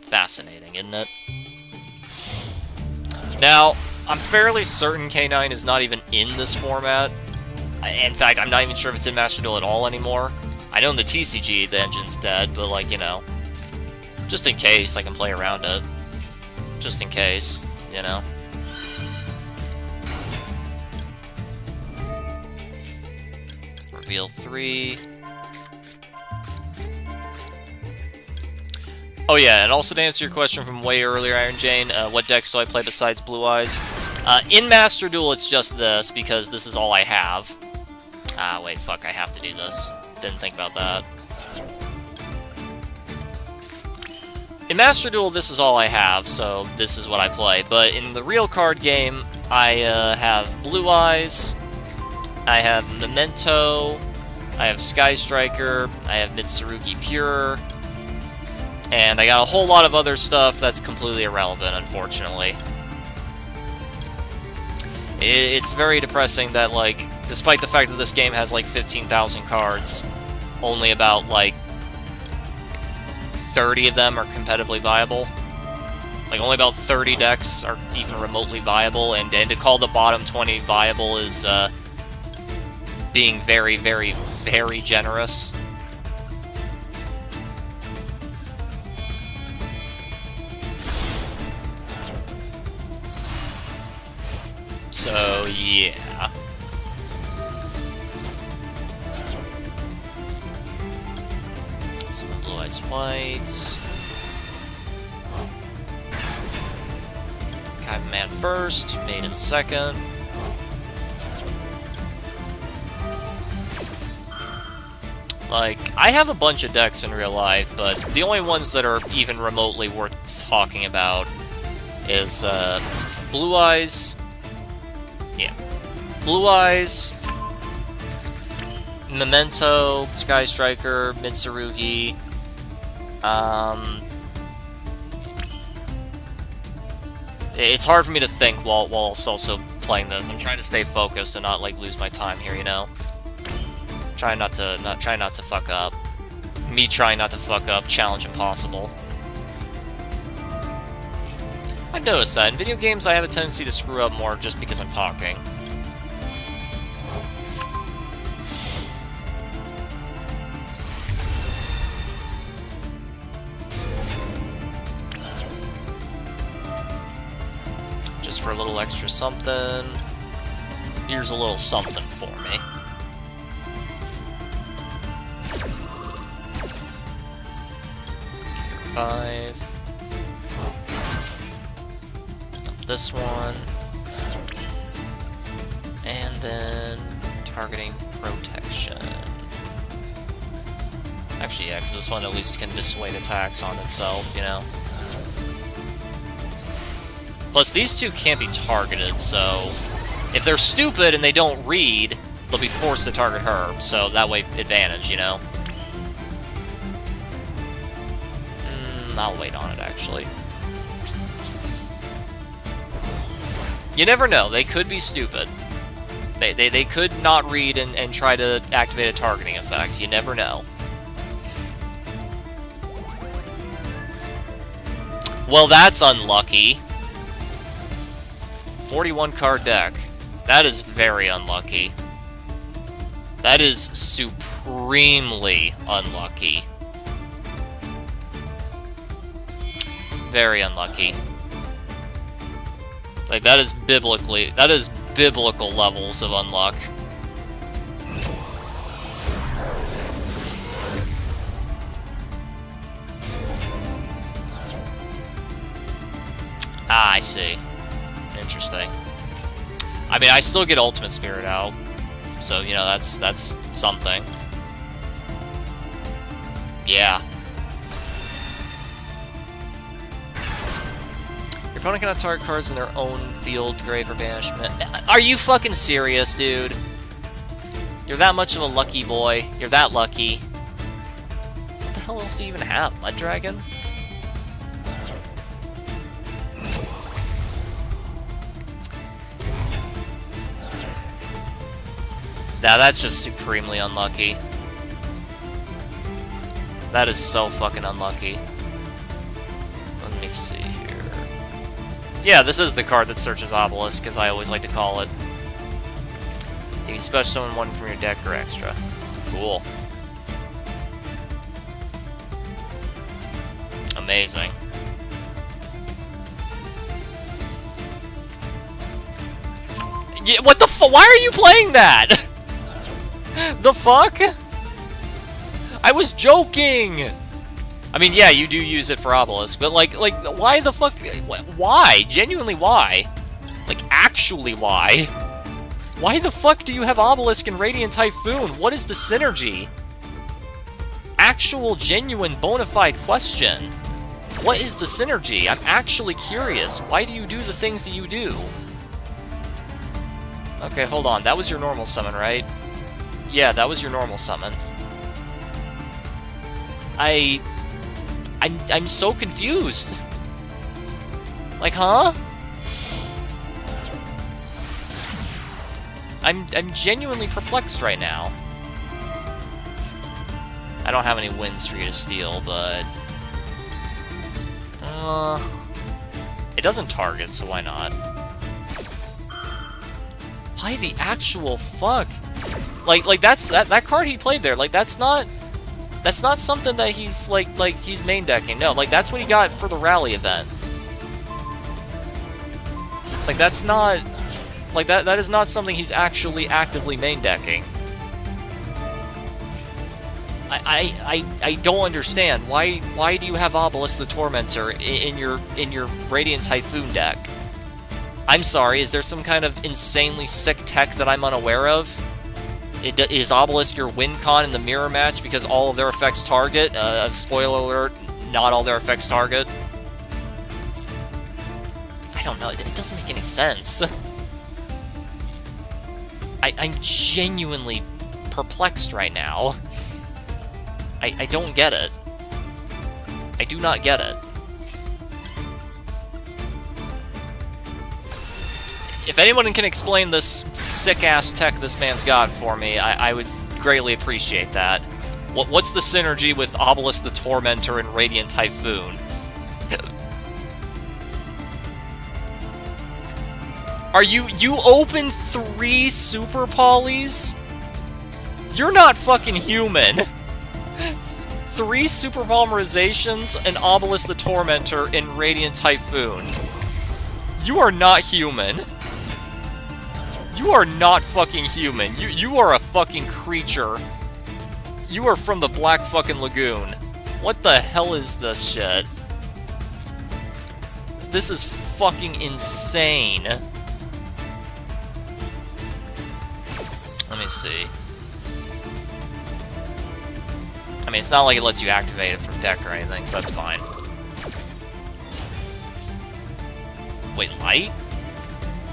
Fascinating, isn't it? Now, I'm fairly certain K9 is not even in this format. In fact, I'm not even sure if it's in Master Duel at all anymore. I know in the TCG the engine's dead, but like, you know, just in case I can play around it. Just in case, you know. Reveal 3. Oh yeah, and also to answer your question from way earlier, Iron Jane, what decks do I play besides Blue Eyes? In Master Duel, it's just this, because this is all I have. Ah, wait, fuck, I have to do this. Didn't think about that. In Master Duel, this is all I have, so this is what I play. But in the real card game, I have Blue Eyes, I have Memento, I have Sky Striker, I have Mitsurugi Pure, and I got a whole lot of other stuff that's completely irrelevant, unfortunately. It's very depressing that, like, despite the fact that this game has, like, 15,000 cards, only about, like, 30 of them are competitively viable. Like, only about 30 decks are even remotely viable, and to call the bottom 20 viable is, being very, very, very generous. So, yeah. Some Blue Eyes White. Kyber Man first, Maiden second. Like, I have a bunch of decks in real life, but the only ones that are even remotely worth talking about is, Blue Eyes. Yeah. Blue Eyes, Memento, Sky Striker, Mitsurugi, it's hard for me to think while also playing this. I'm trying to stay focused and not, like, lose my time here, you know? Try not to fuck up. Me trying not to fuck up, challenge impossible. I've noticed that. In video games, I have a tendency to screw up more just because I'm talking. Just for a little extra something. Here's a little something for me. Here, 5. This one, and then targeting protection. Actually, yeah, because this one at least can dissuade attacks on itself, you know? Plus, these two can't be targeted, so if they're stupid and they don't read, they'll be forced to target her, so that way, advantage, you know? I'll wait on it, actually. You never know, they could be stupid. They could not read and try to activate a targeting effect. You never know. Well, that's unlucky. 41 card deck. That is very unlucky. That is supremely unlucky. Very unlucky. Like, that is biblical levels of unluck. Ah, I see. Interesting. I mean, I still get Ultimate Spirit out, so, you know, that's something. Yeah. Your opponent cannot target cards in their own field, grave, or banishment. Are you fucking serious, dude? You're that much of a lucky boy. You're that lucky. What the hell else do you even have? Mud Dragon? Now that's just supremely unlucky. That is so fucking unlucky. Let me see here. Yeah, this is the card that searches Obelisk, as I always like to call it. You can special summon one from your deck or extra. Cool. Amazing. Yeah, what the fu- Why are you playing that? The fuck? I was joking! I mean, yeah, you do use it for Obelisk, but like, why the fuck? Why? Genuinely, why? Like, actually, why? Why the fuck do you have Obelisk and Radiant Typhoon? What is the synergy? Actual, genuine, bona fide question. What is the synergy? I'm actually curious. Why do you do the things that you do? Okay, hold on. That was your normal summon, right? Yeah, that was your normal summon. I'm so confused. Like, huh? I'm genuinely perplexed right now. I don't have any wins for you to steal, but... it doesn't target, so why not? Why the actual fuck? Like that card he played there, like that's not something that he's like he's main decking. No, like that's what he got for the rally event. Like that's not like that is not something he's actually actively main decking. I don't understand. Why do you have Obelisk the Tormentor in your Radiant Typhoon deck? I'm sorry, is there some kind of insanely sick tech that I'm unaware of? Is Obelisk your win con in the mirror match because all of their effects target? Spoiler alert, not all their effects target. I don't know, it doesn't make any sense. I'm genuinely perplexed right now. I don't get it. I do not get it. If anyone can explain this sick-ass tech this man's got for me, I would greatly appreciate that. What's the synergy with Obelisk the Tormentor and Radiant Typhoon? Are you open 3 Super Polys? You're not fucking human. 3 Super Polymerizations and Obelisk the Tormentor in Radiant Typhoon. You are not human. You are not fucking human. You are a fucking creature. You are from the Black fucking Lagoon. What the hell is this shit? This is fucking insane. Let me see. I mean, it's not like it lets you activate it from deck or anything, so that's fine. Wait, light?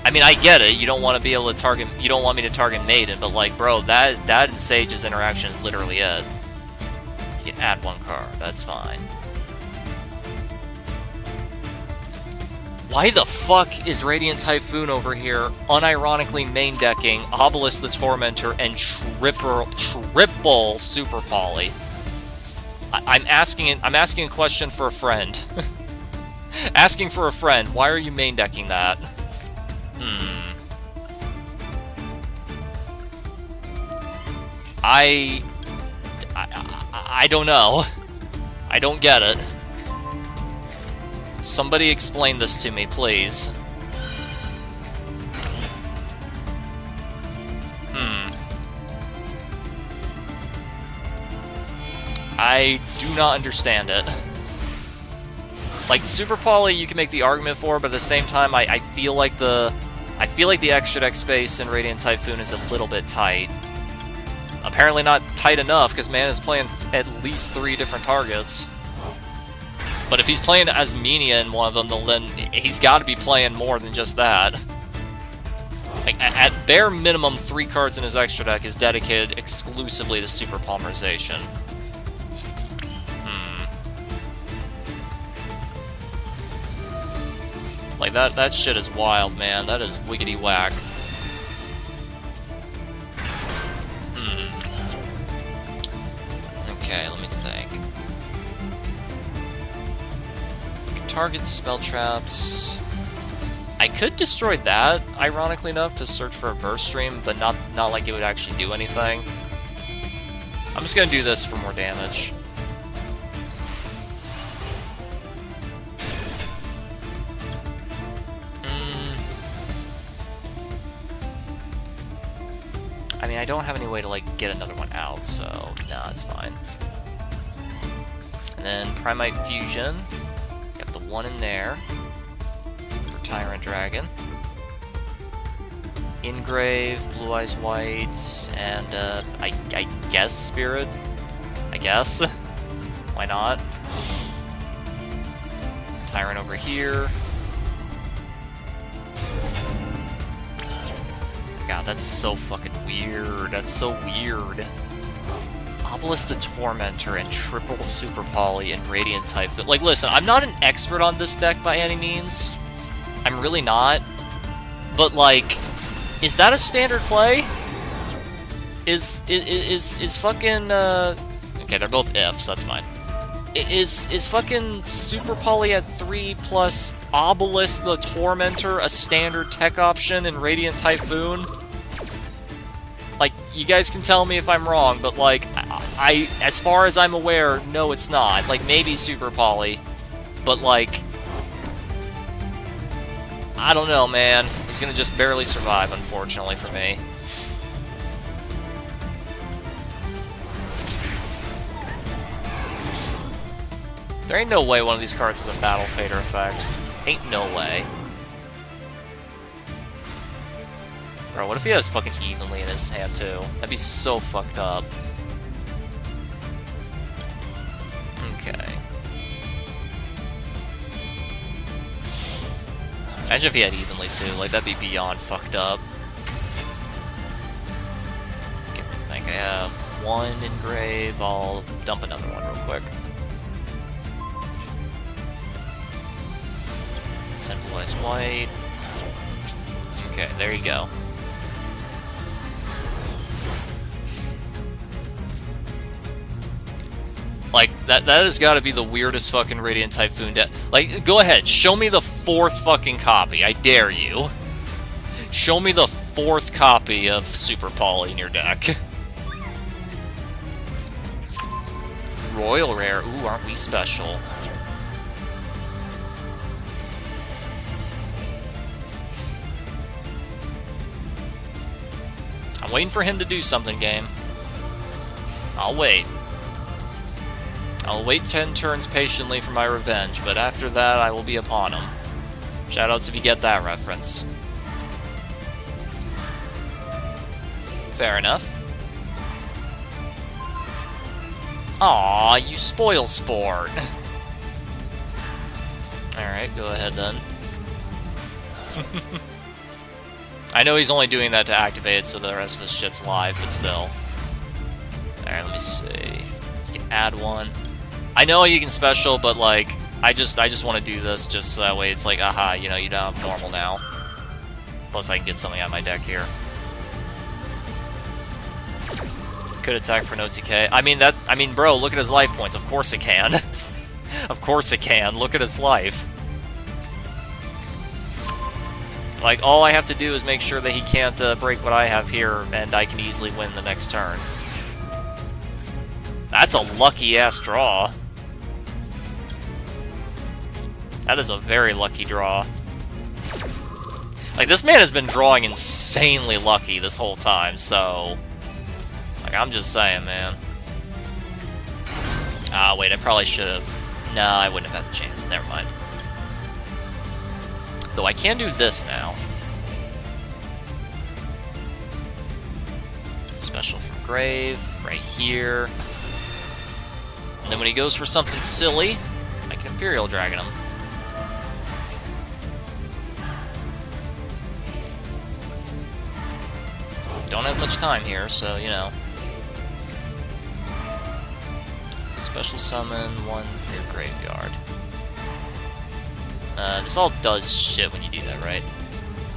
I mean, I get it. You don't want to be able to target... You don't want me to target Maiden, but, like, bro, that and Sage's interaction is literally it. You can add 1 card. That's fine. Why the fuck is Radiant Typhoon over here unironically main decking Obelisk the Tormentor and triple Super Poly? I'm asking a question for a friend. Asking for a friend. Why are you main decking that? I don't know. I don't get it. Somebody explain this to me, please. I do not understand it. Like, Super Poly you can make the argument for, but at the same time, I feel like the I feel like the extra deck space in Radiant Typhoon is a little bit tight. Apparently not tight enough, because man is playing at least 3 different targets. But if he's playing as Minia in one of them, then he's got to be playing more than just that. Like, at bare minimum, 3 cards in his extra deck is dedicated exclusively to Super Polymerization. Like, that shit is wild, man. That is wiggity whack. Okay, let me think. Target spell traps. I could destroy that, ironically enough, to search for a burst stream, but not like it would actually do anything. I'm just gonna do this for more damage. I mean, I don't have any way to, like, get another one out, so, nah, it's fine. And then Primite Fusion. Got the one in there for Tyrant Dragon. Engrave, Blue Eyes White, and, I guess Spirit? I guess? Why not? Tyrant over here. God, that's so fucking weird. That's so weird. Obelisk the Tormentor and triple Super Poly and Radiant Typhoon. Like, listen, I'm not an expert on this deck by any means. I'm really not. But, like, is that a standard play? Is fucking, okay, they're both ifs, that's fine. Is fucking Super Poly at 3 plus Obelisk the Tormentor a standard tech option in Radiant Typhoon? Like, you guys can tell me if I'm wrong, but like, I as far as I'm aware, no it's not. Like, maybe Super Poly, but like, I don't know, man. He's gonna just barely survive, unfortunately for me. There ain't no way one of these cards is a Battle Fader effect. Ain't no way. Bro, what if he has fucking Evenly in his hand, too? That'd be so fucked up. Okay. Imagine if he had Evenly, too. Like, that'd be beyond fucked up. Okay, I think I have one Engrave. I'll dump another one real quick. Centralized White. Okay, there you go. Like, that has got to be the weirdest fucking Radiant Typhoon deck. Like, go ahead, show me the 4th fucking copy, I dare you. Show me the 4th copy of Super Poly in your deck. Royal Rare, ooh, aren't we special? I'm waiting for him to do something, game. I'll wait. I'll wait 10 turns patiently for my revenge, but after that, I will be upon him. Shoutouts if you get that reference. Fair enough. Aw, you spoil sport. Alright, go ahead then. I know he's only doing that to activate it so the rest of his shit's live, but still. Alright, let me see. You can add one. I know you can special, but like, I just want to do this just so that way it's like, aha, you know, you don't have normal now. Plus I can get something out of my deck here. Could attack for no TK. I mean, bro, look at his life points. Of course it can. Of course it can. Look at his life. Like, all I have to do is make sure that he can't break what I have here, and I can easily win the next turn. That's a lucky-ass draw. That is a very lucky draw. Like, this man has been drawing insanely lucky this whole time, so... Like, I'm just saying, man. Ah, wait, I probably should have... Nah, I wouldn't have had the chance. Never mind. Though I can do this now. Special from Grave, right here. And then when he goes for something silly, I can Imperial Dragon him. Don't have much time here, so, you know. Special summon one for your graveyard. This all does shit when you do that, right?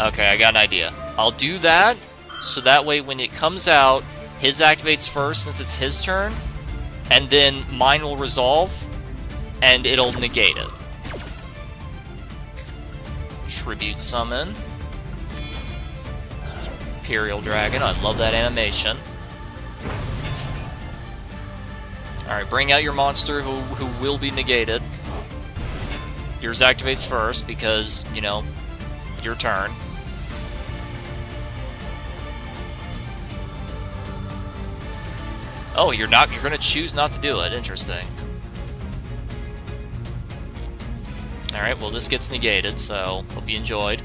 Okay, I got an idea. I'll do that, so that way when it comes out, his activates first since it's his turn, and then mine will resolve, and it'll negate it. Tribute summon. Imperial Dragon, I love that animation. Alright, bring out your monster who will be negated. Yours activates first because, you know, your turn. Oh, you're gonna choose not to do it. Interesting. Alright, well this gets negated, so hope you enjoyed.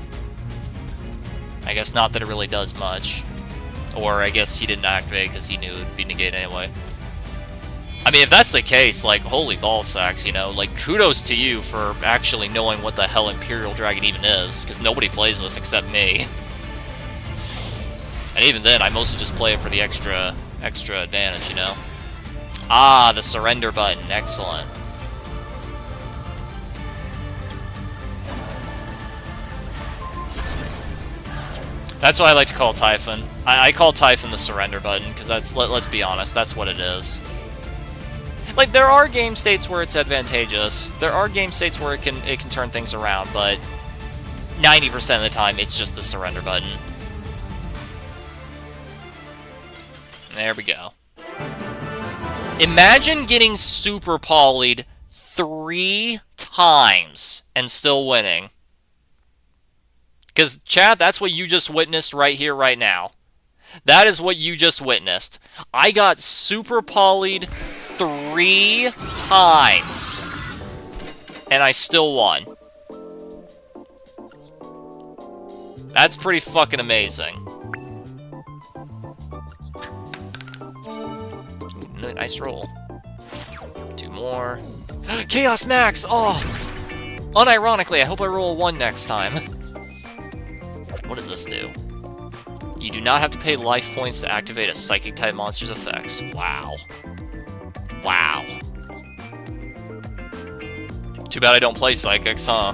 I guess not that it really does much. Or I guess he didn't activate because he knew it would be negated anyway. I mean, if that's the case, like, holy ball sacks, you know? Like, kudos to you for actually knowing what the hell Imperial Dragon even is, because nobody plays this except me. And even then, I mostly just play it for the extra advantage, you know? Ah, the surrender button. Excellent. That's what I like to call Typhon. I call Typhon the surrender button, because that's, let's be honest, that's what it is. Like, there are game states where it's advantageous. There are game states where it can turn things around, but 90% of the time, it's just the surrender button. There we go. Imagine getting super polyed 3 times and still winning. Because, chat, that's what you just witnessed right here, right now. That is what you just witnessed. I got super polyed 3 times. And I still won. That's pretty fucking amazing. Ooh, nice roll. 2 more. Chaos Max! Oh! Unironically, I hope I roll a 1 next time. What does this do? You do not have to pay life points to activate a Psychic-type monster's effects. Wow. Wow. Too bad I don't play Psychics, huh?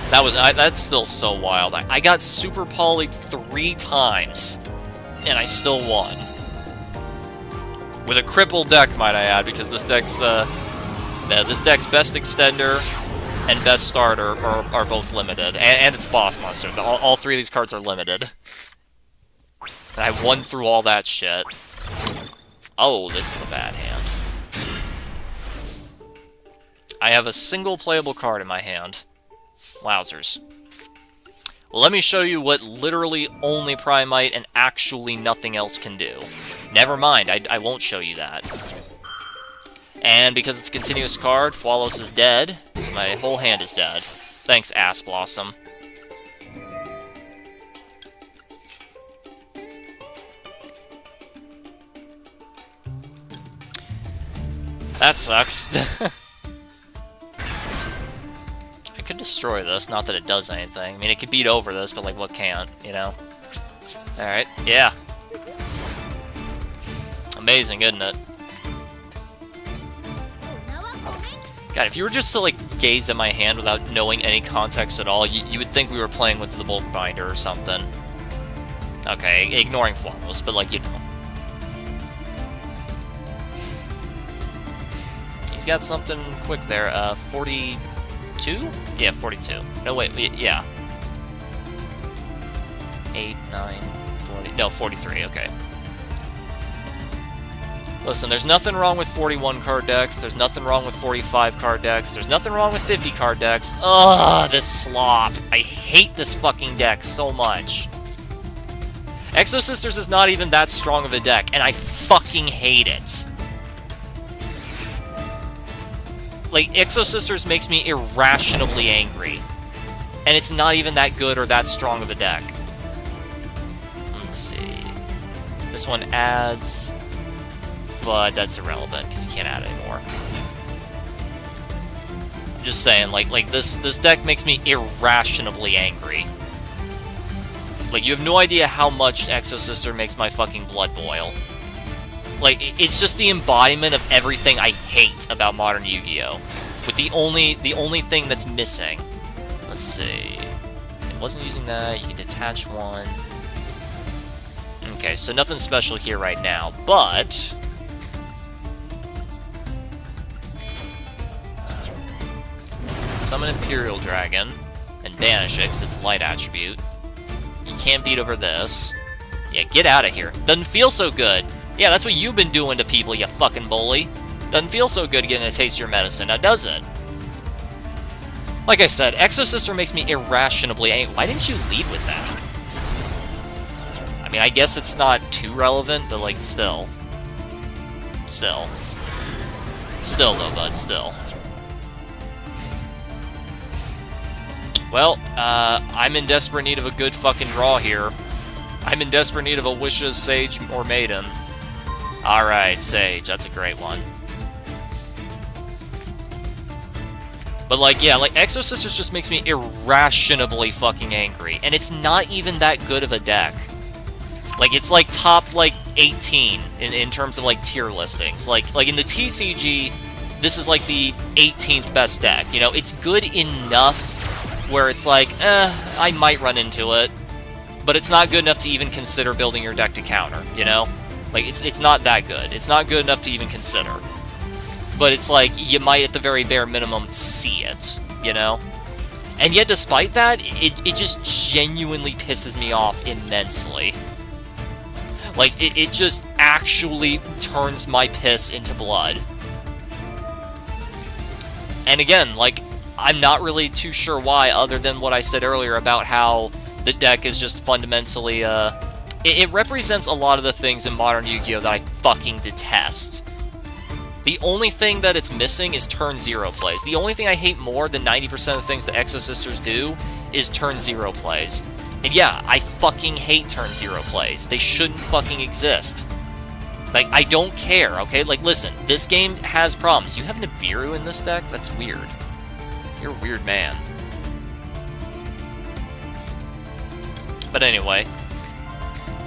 That's still so wild. I got super polyed 3 times, and I still won. With a crippled deck, might I add, because this deck's best extender and best starter are both limited, and it's boss monster. All 3 of these cards are limited. And I won through all that shit. Oh, this is a bad hand. I have a single playable card in my hand. Wowzers. Well, let me show you what literally only Primite and actually nothing else can do. Never mind, I won't show you that. And because it's a continuous card, Fualos is dead, so my whole hand is dead. Thanks, Ass Blossom. That sucks. I could destroy this, not that it does anything. I mean, it could beat over this, but, like, what can't, you know? Alright, yeah. Amazing, isn't it? God, if you were just to, like, gaze at my hand without knowing any context at all, you would think we were playing with the bulk binder or something. Okay, ignoring Fualos, but, like, you know. He's got something quick there. 42? Yeah, 42. No, wait, yeah. 8, 9, 40... No, 43, okay. Listen, there's nothing wrong with 41 card decks, there's nothing wrong with 45 card decks, there's nothing wrong with 50 card decks. Ugh, this slop. I hate this fucking deck so much. Exo Sisters is not even that strong of a deck, and I fucking hate it. Like, Exo Sisters makes me irrationally angry. And it's not even that good or that strong of a deck. Let's see. This one adds, but that's irrelevant because you can't add anymore. I'm just saying, like this deck makes me irrationally angry. Like, you have no idea how much Exosister makes my fucking blood boil. Like, it's just the embodiment of everything I hate about modern Yu-Gi-Oh! With the only thing that's missing. Let's see. It wasn't using that. You can detach one. Okay, so nothing special here right now, but summon Imperial Dragon and banish it because it's light attribute. You can't beat over this. Yeah, get out of here. Doesn't feel so good. Yeah, that's what you've been doing to people, you fucking bully. Doesn't feel so good getting a taste of your medicine, now does it? Like I said, Exosister makes me irrationally angry. Why didn't you lead with that? I mean, I guess it's not too relevant, but, like, still. Still. Still, though, bud, still. Well, I'm in desperate need of a good fucking draw here. I'm in desperate need of a Wishes, Sage, or Maiden. Alright, Sage, that's a great one. But, like, yeah, like, Exosisters just makes me irrationally fucking angry. And it's not even that good of a deck. Like, it's, like, top, like, 18 in terms of, like, tier listings. Like in the TCG, this is, like, the 18th best deck. You know, it's good enough where it's like, I might run into it, but it's not good enough to even consider building your deck to counter, you know? Like, it's not that good. It's not good enough to even consider. But it's like, you might, at the very bare minimum, see it, you know? And yet, despite that, it just genuinely pisses me off immensely. Like, it just actually turns my piss into blood. And again, like, I'm not really too sure why, other than what I said earlier about how the deck is just fundamentally, it represents a lot of the things in modern Yu-Gi-Oh! That I fucking detest. The only thing that it's missing is turn 0 plays. The only thing I hate more than 90% of the things that Exosisters do is turn 0 plays. And yeah, I fucking hate turn 0 plays. They shouldn't fucking exist. Like, I don't care, okay? Like, listen, this game has problems. You have Nibiru in this deck? That's weird. You're a weird man. But anyway,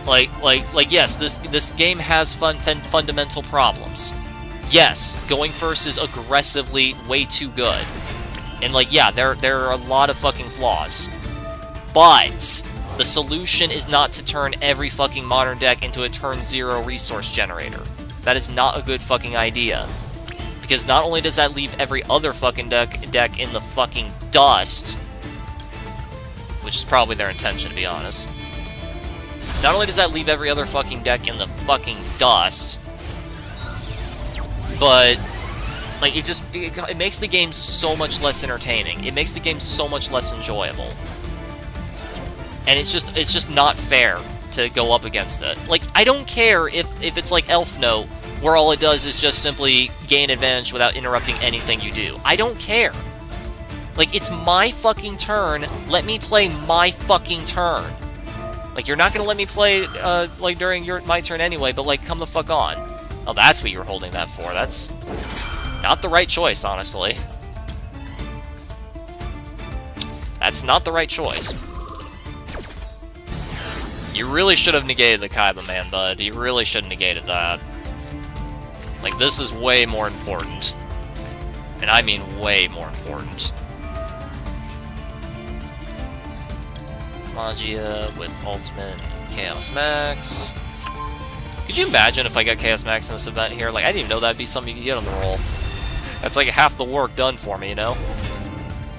like yes, this game has fundamental problems. Yes, going first is aggressively way too good, and like yeah, there are a lot of fucking flaws. But the solution is not to turn every fucking modern deck into a turn 0 resource generator. That is not a good fucking idea. Because not only does that leave every other fucking deck in the fucking dust, which is probably their intention, to be honest. Not only does that leave every other fucking deck in the fucking dust, but, like, it makes the game so much less entertaining. It makes the game so much less enjoyable. And it's just not fair to go up against it. Like, I don't care if it's like Elf Note, where all it does is just simply gain advantage without interrupting anything you do. I don't care. Like, it's my fucking turn. Let me play my fucking turn. Like, you're not gonna let me play, like, during my turn anyway, but, like, come the fuck on. Oh, that's what you were holding that for. That's not the right choice, honestly. That's not the right choice. You really should have negated the Kaiba Man, bud. You really should have negated that. Like, this is way more important. And I mean way more important. Magia with Ultimate Chaos Max. Could you imagine if I got Chaos Max in this event here? Like, I didn't even know that'd be something you could get on the roll. That's like half the work done for me, you know?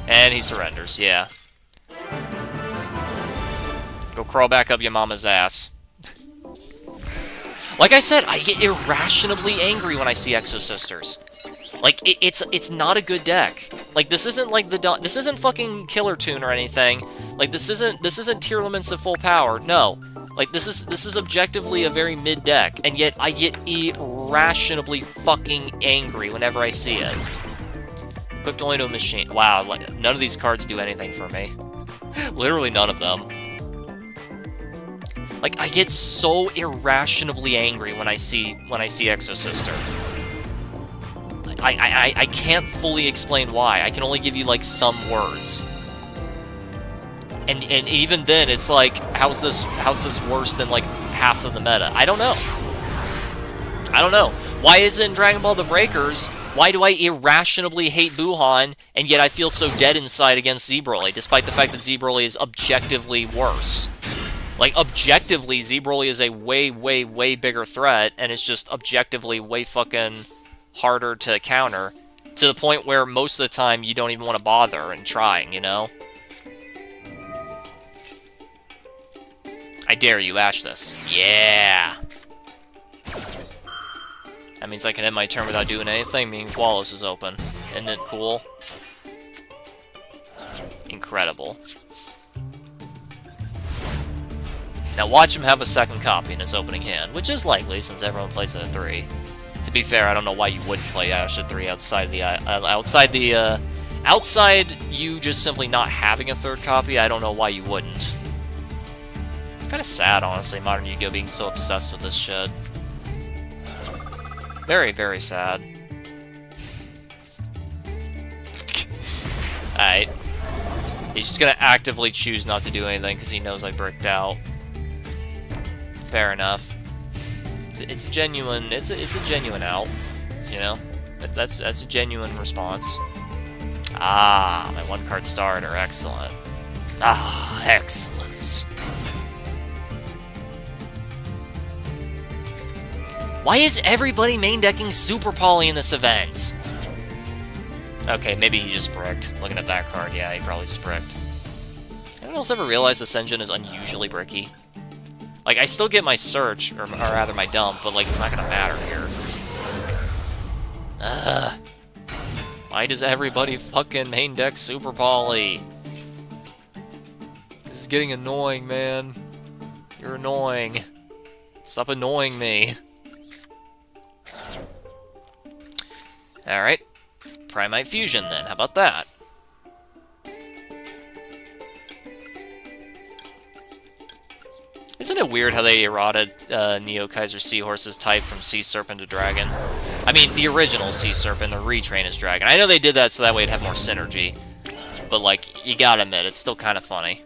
And he surrenders, yeah. Go crawl back up your mama's ass. Like I said, I get irrationally angry when I see Exosisters. Like, it's not a good deck. Like, this isn't like this isn't fucking Killer Tune or anything. Like, this isn't Tier Limits of full power. No. Like, this is objectively a very mid deck, and yet I get irrationally fucking angry whenever I see it. Equipped only to a machine. Wow, none of these cards do anything for me. Literally none of them. Like, I get so irrationally angry when I see Exosister. I can't fully explain why. I can only give you, like, some words. And even then, it's like, how's this worse than, like, half of the meta? I don't know. I don't know. Why is it in Dragon Ball The Breakers? Why do I irrationally hate Buhan, and yet I feel so dead inside against Z-Broly, despite the fact that Z-Broly is objectively worse? Like, objectively, Z-Broly is a way, way, way bigger threat, and it's just objectively way fucking harder to counter, to the point where most of the time you don't even want to bother in trying, you know? I dare you, Ash this. Yeah! That means I can end my turn without doing anything, meaning Wallace is open. Isn't it cool? Incredible. Now watch him have a second copy in his opening hand, which is likely since everyone plays it at 3. To be fair, I don't know why you wouldn't play Ash at 3 outside you just simply not having a third copy. I don't know why you wouldn't. It's kind of sad, honestly, Modern Yu-Gi-Oh! Being so obsessed with this shit. Very, very sad. Alright. He's just gonna actively choose not to do anything because he knows I bricked out. Fair enough. It's a genuine. It's a genuine out. You know, that's a genuine response. Ah, my 1-card starter. Excellent. Ah, excellence. Why is everybody main decking Super Poly in this event? Okay, maybe he just bricked. Looking at that card, yeah, he probably just bricked. Anyone else ever realize this engine is unusually bricky? Like, I still get my search, or rather my dump, but, like, it's not gonna matter here. Ugh. Why does everybody fucking main deck Super Poly? This is getting annoying, man. You're annoying. Stop annoying me. Alright. Primite Fusion, then. How about that? Isn't it weird how they eroded Neo Kaiser Seahorse's type from Sea Serpent to Dragon? I mean, the original Sea Serpent, the retrain is Dragon. I know they did that so that way it'd have more synergy. But, like, you gotta admit, it's still kind of funny.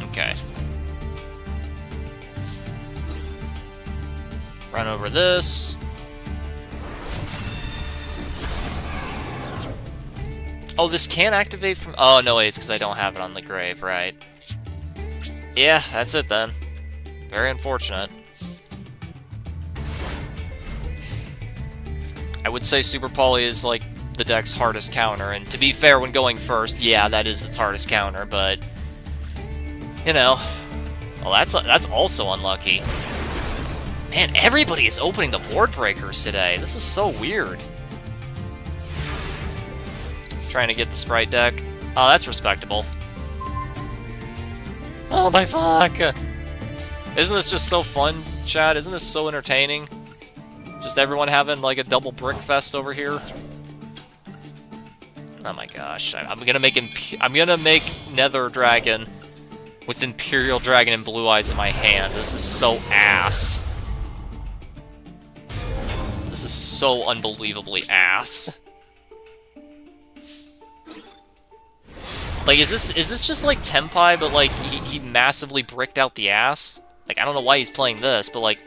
Okay. Run over this. Oh, this can activate from... Oh, no, wait, it's because I don't have it on the grave, right? Yeah, that's it then. Very unfortunate. I would say Super Poly is, like, the deck's hardest counter, and to be fair, when going first, yeah, that is its hardest counter, but... You know... Well, that's also unlucky. Man, everybody is opening the board breakers today. This is so weird. Trying to get the Sprite deck. Oh, that's respectable. Oh my fuck! Isn't this just so fun, Chad? Isn't this so entertaining? Just everyone having like a double brick fest over here. Oh my gosh! I'm gonna make Nether Dragon with Imperial Dragon and Blue Eyes in my hand. This is so ass. This is so unbelievably ass. Like, is this just like Tenpai, but like he massively bricked out the ass? Like, I don't know why he's playing this, but like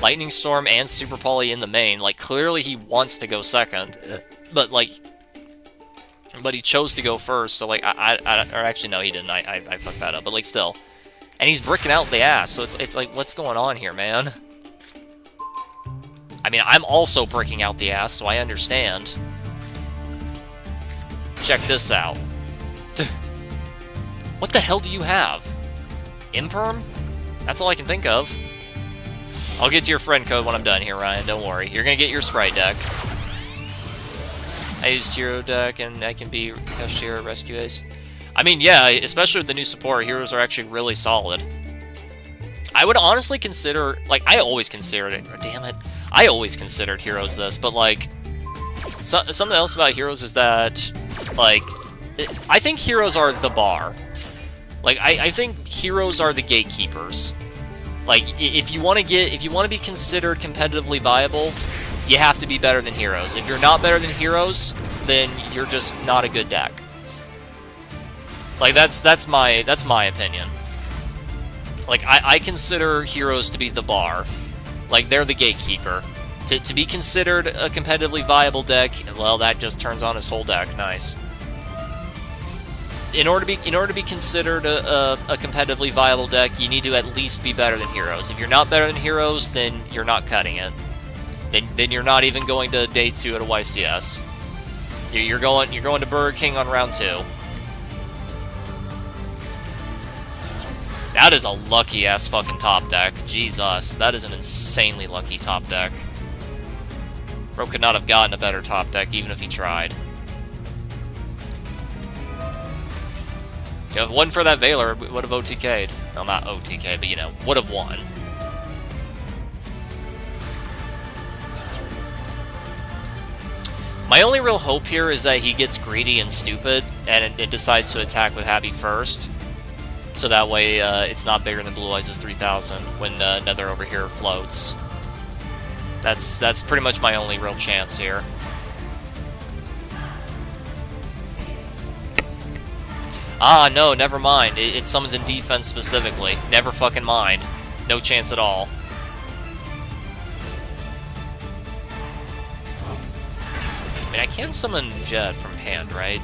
Lightning Storm and Super Poly in the main, like clearly he wants to go second, but he chose to go first. So like or actually no, he didn't. I fucked that up. But like still, and he's bricking out the ass. So it's like, what's going on here, man? I mean, I'm also bricking out the ass, so I understand. Check this out. What the hell do you have? Imperm? That's all I can think of. I'll get to your friend code when I'm done here, Ryan. Don't worry. You're gonna get your Sprite deck. I used Hero deck, and I can be Hero Rescue Ace. I mean, yeah, especially with the new support, heroes are actually really solid. I would honestly consider, like, I always considered it. Damn it. I always considered Heroes this, but, like, something else about Heroes is that, like, I think Heroes are the bar. Like, I think Heroes are the gatekeepers. Like, if you want to be considered competitively viable, you have to be better than Heroes. If you're not better than Heroes, then you're just not a good deck. Like, that's my opinion. Like, I consider Heroes to be the bar. Like, they're the gatekeeper. To be considered a competitively viable deck, well, that just turns on his whole deck. Nice. In order to be considered a competitively viable deck, you need to at least be better than Heroes. If you're not better than Heroes, then you're not cutting it. Then you're not even going to day 2 at a YCS. You're going to Burger King on round 2. That is a lucky-ass fucking top deck. Jesus, that is an insanely lucky top deck. Bro could not have gotten a better top deck, even if he tried. If it wasn't for that Valor, it would have OTK'd. Well, not OTK, but, you know, would have won. My only real hope here is that he gets greedy and stupid, and it decides to attack with Happy first. So that way, it's not bigger than Blue Eyes' 3000 when Nether over here floats. That's pretty much my only real chance here. Ah, no, never mind. It summons in defense specifically. Never fucking mind. No chance at all. I mean, I can summon Jet from hand, right?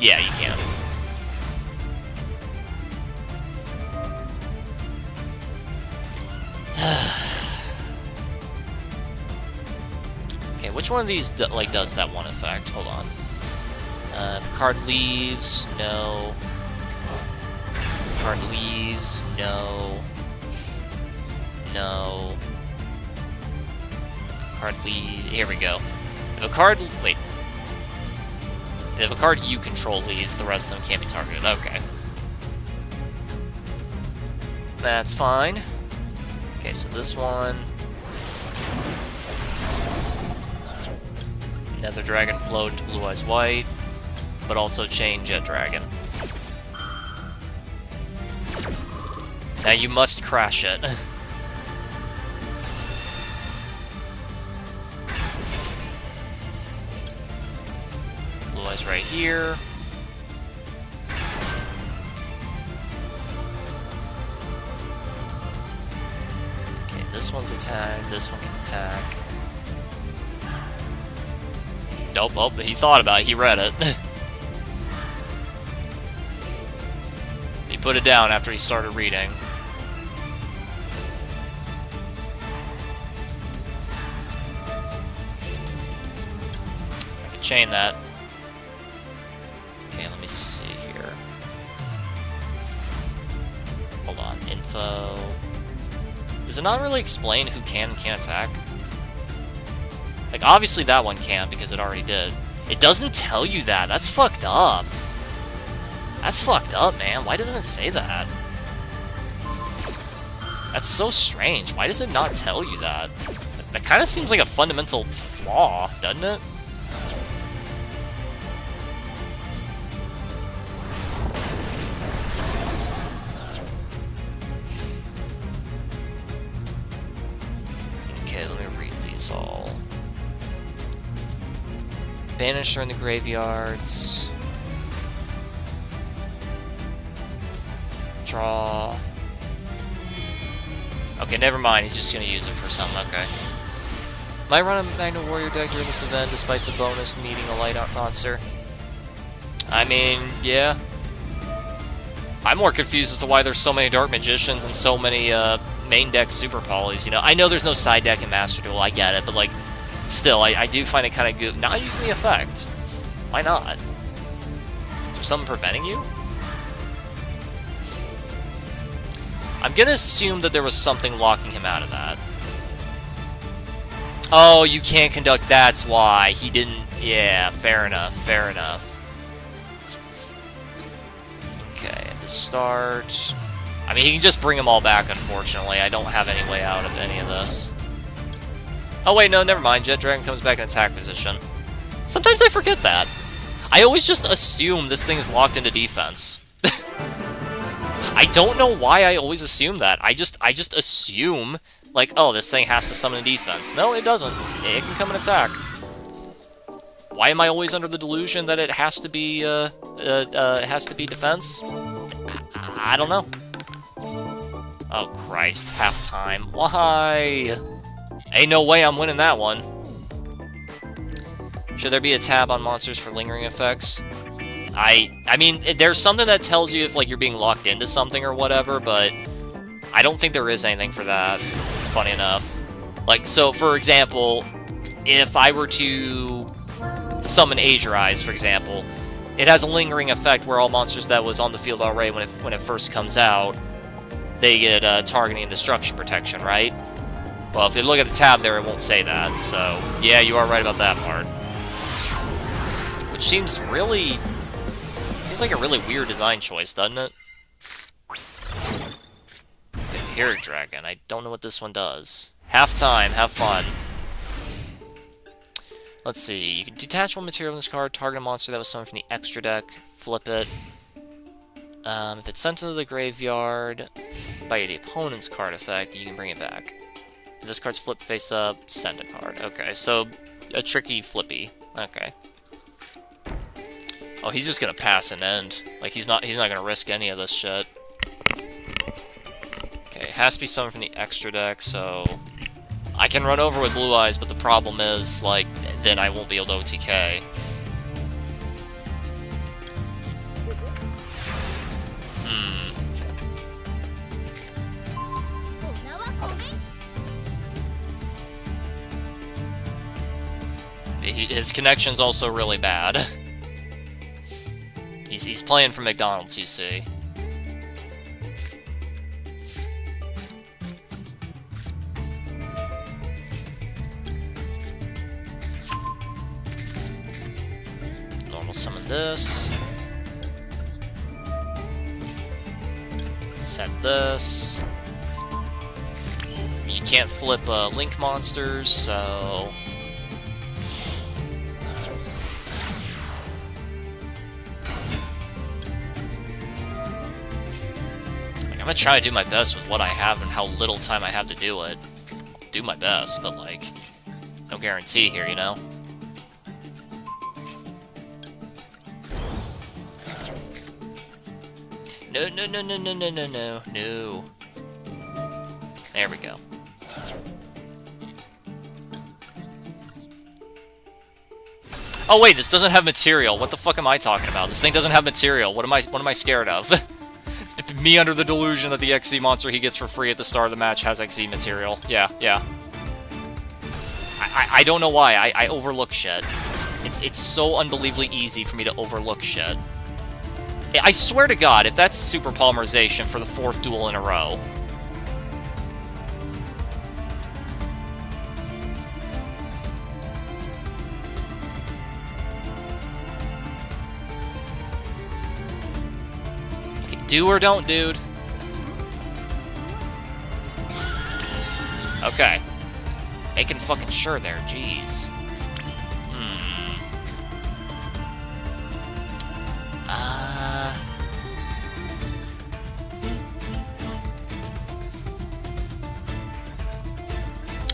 Yeah, you can. Okay, which one of these does that one effect? Hold on. If a card leaves, no. If a card leaves, no. No. Card leave. Here we go. If a card. Wait. If a card you control leaves, the rest of them can't be targeted. Okay. That's fine. Okay, so this one. Nether Dragon float to Blue Eyes White, but also chain Jet Dragon. Now you must crash it. Blue Eyes right here. Okay, this one's attacked, this one can attack. Nope, oh, he thought about it, he read it. He put it down after he started reading. I can chain that. Okay, let me see here. Hold on, info. Does it not really explain who can and can't attack? Like, obviously that one can, because it already did. It doesn't tell you that. That's fucked up. That's fucked up, man. Why doesn't it say that? That's so strange. Why does it not tell you that? That kind of seems like a fundamental flaw, doesn't it? Okay, let me read these all. Banisher in the graveyards. Draw. Okay, never mind. He's just gonna use it for something. Okay. Might run a Magna Warrior deck during this event, despite the bonus needing a light art monster. I mean, yeah. I'm more confused as to why there's so many Dark Magicians and so many main deck Super Polys. You know, I know there's no side deck in Master Duel. I get it, but like. Still, I do find it kind of good not using the effect. Why not? Is there something preventing you? I'm gonna assume that there was something locking him out of that. Oh, you can't conduct, that's why. He didn't... Yeah, fair enough, fair enough. Okay, at the start... I mean, he can just bring them all back, unfortunately. I don't have any way out of any of this. Oh, wait, no, never mind. Jet Dragon comes back in attack position. Sometimes I forget that. I always just assume this thing is locked into defense. I don't know why I always assume that. I just assume, like, oh, this thing has to summon in defense. No, it doesn't. It can come in attack. Why am I always under the delusion that it has to be, defense? I don't know. Oh, Christ. Halftime. Why? Ain't no way I'm winning that one. Should there be a tab on monsters for lingering effects? I mean, there's something that tells you if, like, you're being locked into something or whatever, but I don't think there is anything for that, funny enough. Like, so, for example, if I were to summon Azure Eyes, for example, it has a lingering effect where all monsters that was on the field already when it first comes out, they get targeting and destruction protection, right? Well, if you look at the tab there, it won't say that, so yeah, you are right about that part. Which seems really... seems like a really weird design choice, doesn't it? Vampiric Dragon, I don't know what this one does. Halftime, have fun. Let's see, you can detach one material from this card, target a monster that was summoned from the extra deck, flip it. If it's sent to the graveyard by the opponent's card effect, you can bring it back. If this card's flipped face up, send a card. Okay, so a tricky flippy. Okay. Oh, he's just gonna pass and end. Like he's not gonna risk any of this shit. Okay, it has to be summoned from the extra deck, so I can run over with Blue Eyes, but the problem is, like, then I won't be able to OTK. His connection's also really bad. He's playing for McDonald's, you see. Normal summon this. Set this. You can't flip Link monsters, so... I'm gonna try to do my best with what I have and how little time I have to do it. I'll do my best, but, like, no guarantee here, you know? No, no, no, no, no, no, no, no, no. There we go. Oh wait, this doesn't have material. What the fuck am I talking about? This thing doesn't have material. What am I scared of? Me under the delusion that the XZ monster he gets for free at the start of the match has XZ material. Yeah, yeah. I don't know why. I overlook shit. It's so unbelievably easy for me to overlook shit. I swear to God, if that's super polymerization for the 4th duel in a row... Do or don't, dude. Okay. Making fucking sure there, jeez. I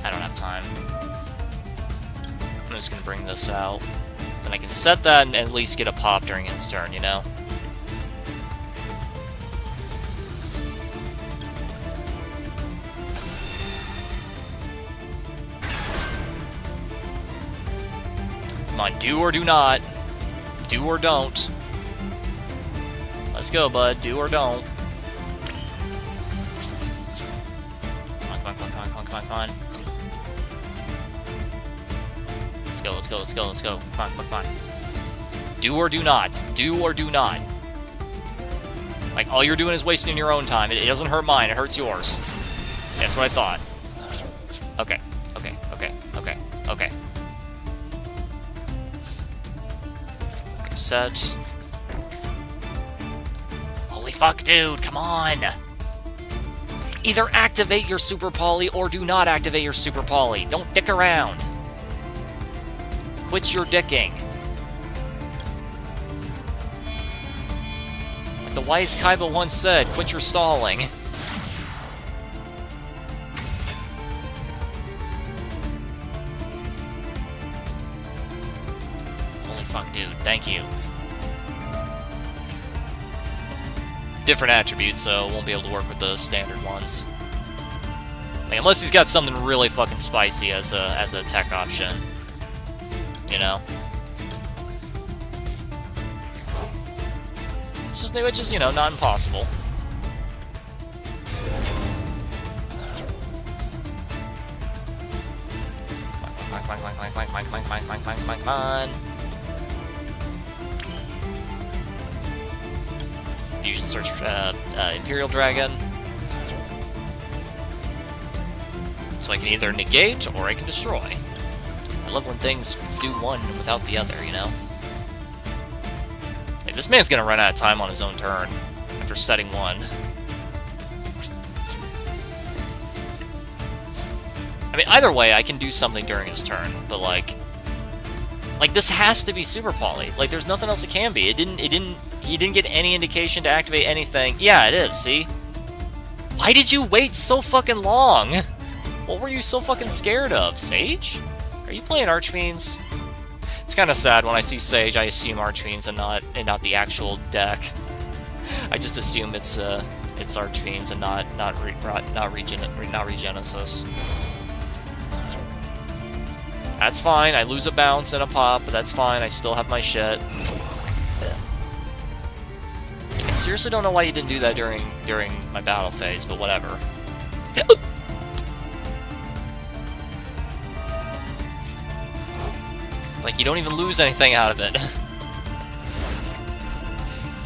don't have time. I'm just gonna bring this out. Then I can set that and at least get a pop during his turn, you know? Come on, do or do not. Do or don't. Let's go, bud. Do or don't. Come on, come on, come on, come on, come on, come on, come on. Let's go, let's go, let's go, let's go. Come on, come on, come on. Do or do not. Do or do not. Like, all you're doing is wasting your own time. It doesn't hurt mine, it hurts yours. That's what I thought. Okay, okay, okay, okay, okay. Set. Holy fuck, dude, come on! Either activate your Super Poly or do not activate your Super Poly. Don't dick around. Quit your dicking. Like the wise Kaiba once said, quit your stalling. Holy fuck, dude. Thank you. Different attributes, so won't be able to work with the standard ones. Like, unless he's got something really fucking spicy as a tech option. You know? Which is, you know, not impossible. Come on. Fusion Search Imperial Dragon. So I can either negate or I can destroy. I love when things do one without the other, you know? Hey, this man's gonna run out of time on his own turn after setting one. I mean, either way, I can do something during his turn, but like this has to be Super Poly. Like, there's nothing else it can be. He didn't get any indication to activate anything. Yeah, it is, see? Why did you wait so fucking long? What were you so fucking scared of, Sage? Are you playing Archfiends? It's kind of sad when I see Sage, I assume Archfiends and not the actual deck. I just assume it's Archfiends and not Regenesis. That's fine. I lose a bounce and a pop, but that's fine. I still have my shit. I seriously don't know why you didn't do that during my battle phase, but whatever. Like, you don't even lose anything out of it.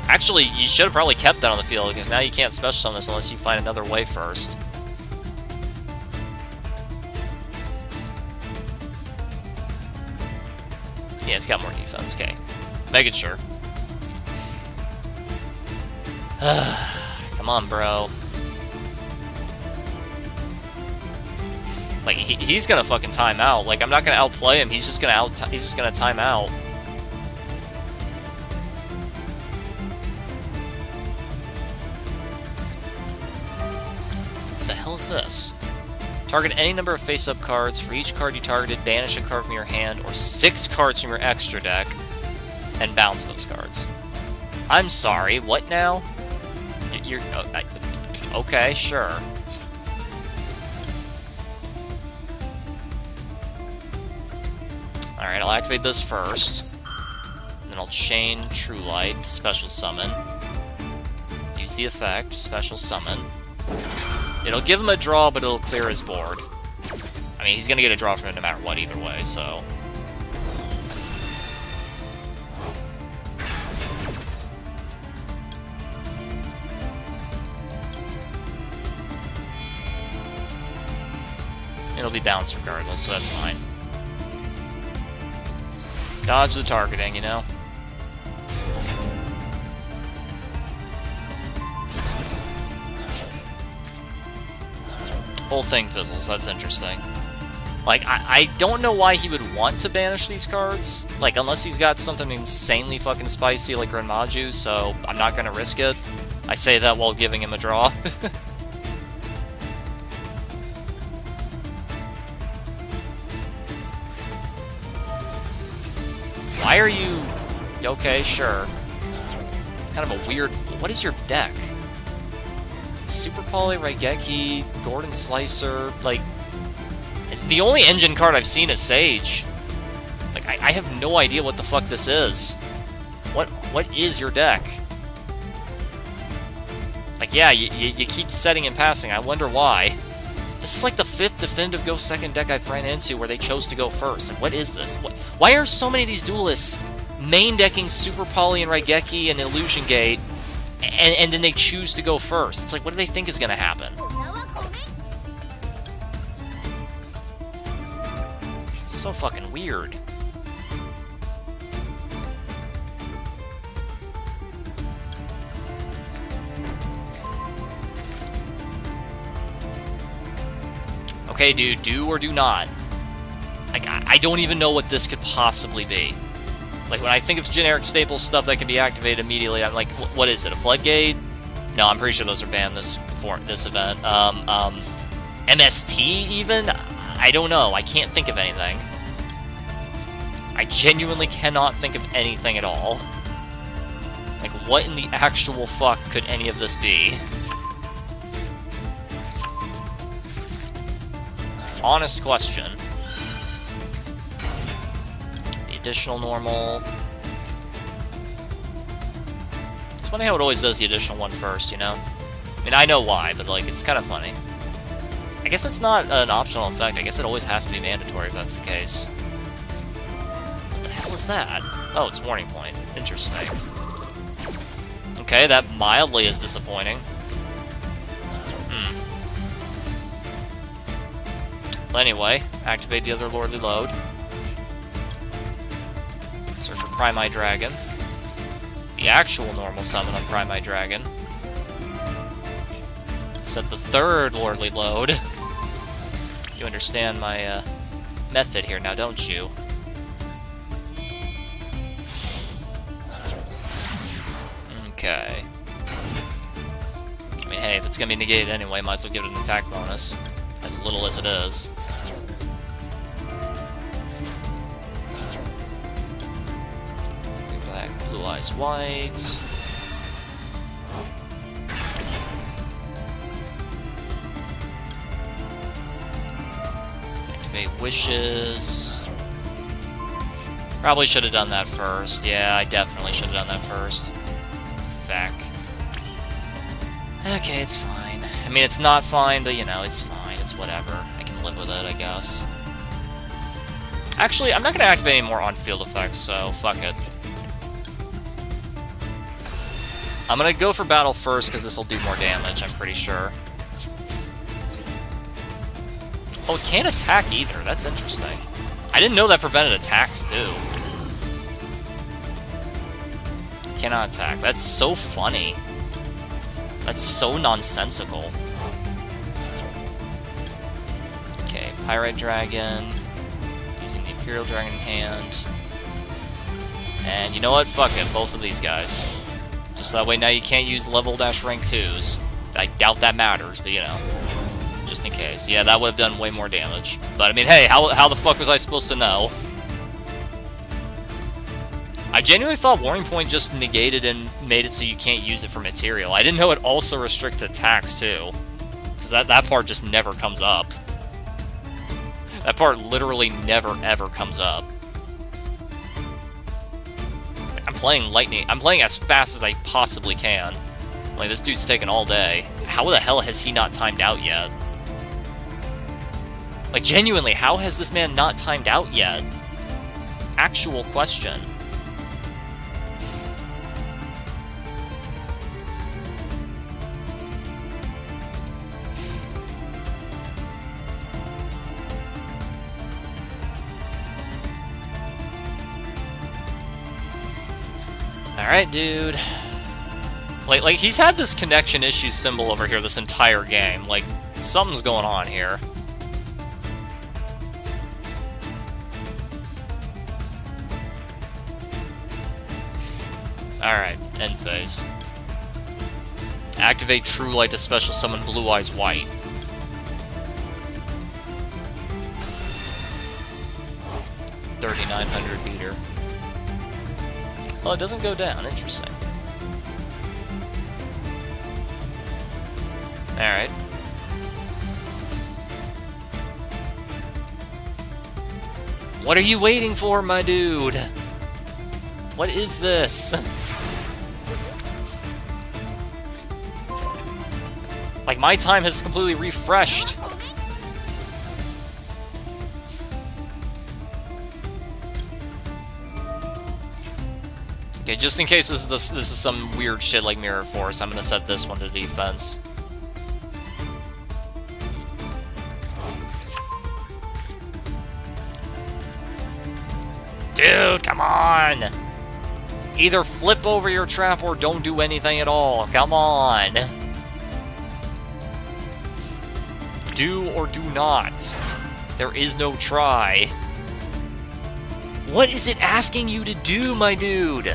Actually, you should have probably kept that on the field, because now you can't special summon this unless you find another way first. Yeah, it's got more defense, okay. Making sure. Come on, bro. Like, he's gonna fucking time out. Like, I'm not gonna outplay him. He's just gonna time out. What the hell is this? Target any number of face-up cards. For each card you targeted, banish a card from your hand or 6 cards from your extra deck and bounce those cards. I'm sorry, what now? You're okay, sure. Alright, I'll activate this first. Then I'll chain True Light, special summon. Use the effect, special summon. It'll give him a draw, but it'll clear his board. I mean, he's gonna get a draw from it no matter what either way, so... It'll be bounced regardless, so that's fine. Dodge the targeting, you know? Whole thing fizzles, that's interesting. Like, I don't know why he would want to banish these cards, like, unless he's got something insanely fucking spicy like Renmaju, so I'm not gonna risk it. I say that while giving him a draw. Why are you... Okay, sure. It's kind of a weird... What is your deck? Super Poly, Raigeki, Gordon Slicer, like... The only engine card I've seen is Sage. Like, I have no idea what the fuck this is. What is your deck? Like, yeah, you keep setting and passing. I wonder why. This is like the 5th definitive Go Second deck I've ran into where they chose to go first. Like, what is this? Why are so many of these duelists main decking Super Poly and Raigeki and Illusion Gate, and then they choose to go first? It's like, what do they think is going to happen? It's so fucking weird. Okay, dude, do or do not. Like, I don't even know what this could possibly be. Like, when I think of generic staple stuff that can be activated immediately, I'm like, what is it, a floodgate? No, I'm pretty sure those are banned this event. MST, even? I don't know. I can't think of anything. I genuinely cannot think of anything at all. Like, what in the actual fuck could any of this be? Honest question. The additional normal. It's funny how it always does the additional one first, you know? I mean, I know why, but, like, it's kind of funny. I guess it's not an optional effect. I guess it always has to be mandatory if that's the case. What the hell is that? Oh, it's warning point. Interesting. Okay, that mildly is disappointing. But anyway, activate the other Lordly Load. Search for Primi Dragon. The actual normal summon on Primi Dragon. Set the third Lordly Load. You understand my method here now, don't you? Okay. I mean, hey, if it's gonna be negated anyway, might as well give it an attack bonus. As little as it is. Black, blue eyes, white. Activate wishes. Probably should have done that first. Yeah, I definitely should have done that first. Feck. Okay, it's fine. I mean, it's not fine, but you know, it's fine. It's whatever. I can live with it, I guess. Actually, I'm not going to activate any more on-field effects, so fuck it. I'm going to go for battle first, because this will do more damage, I'm pretty sure. Oh, it can't attack either. That's interesting. I didn't know that prevented attacks, too. Cannot attack. That's so funny. That's so nonsensical. Okay, Pyrite Dragon. Using the Imperial Dragon in hand. And you know what? Fuck it. Both of these guys. Just that way now you can't use level dash rank 2s. I doubt that matters, but you know. Just in case. Yeah, that would have done way more damage. But I mean, hey, how the fuck was I supposed to know? I genuinely thought Warning Point just negated and made it so you can't use it for material. I didn't know it also restricted attacks, too. Because that part just never comes up. That part literally never, ever comes up. I'm playing Lightning. I'm playing as fast as I possibly can. Like, this dude's taking all day. How the hell has he not timed out yet? Like, genuinely, how has this man not timed out yet? Actual question. Alright, dude. Like, he's had this connection issues symbol over here this entire game. Like, something's going on here. Alright, end phase. Activate True Light to special summon Blue Eyes White. $3,900 beater. Well, it doesn't go down. Interesting. Alright. What are you waiting for, my dude? What is this? Like, my time has completely refreshed. Okay, just in case this is some weird shit like Mirror Force, I'm gonna set this one to defense. Dude, come on! Either flip over your trap or don't do anything at all. Come on! Do or do not. There is no try. What is it asking you to do, my dude?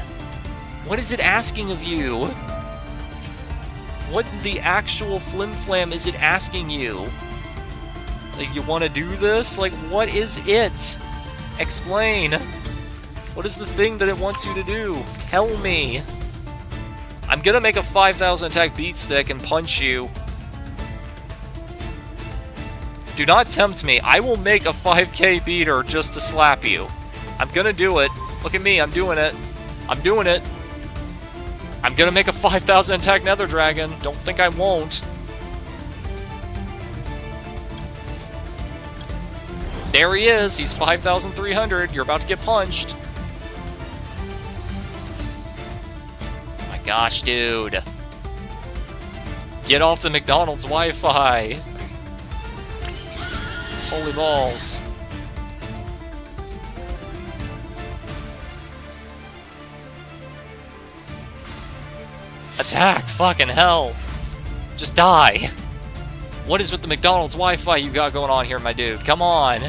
What is it asking of you? What the actual flim-flam is it asking you? Like, you want to do this? Like, what is it? Explain. What is the thing that it wants you to do? Tell me. I'm gonna make a 5,000 attack beat stick and punch you. Do not tempt me. I will make a 5k beater just to slap you. I'm gonna do it. Look at me, I'm doing it. I'm doing it. I'm gonna make a 5,000 attack nether dragon. Don't think I won't. There he is. He's 5,300. You're about to get punched. Oh my gosh, dude. Get off the McDonald's Wi-Fi. Holy balls. Attack! Fucking hell! Just die! What is with the McDonald's Wi-Fi you got going on here, my dude? Come on!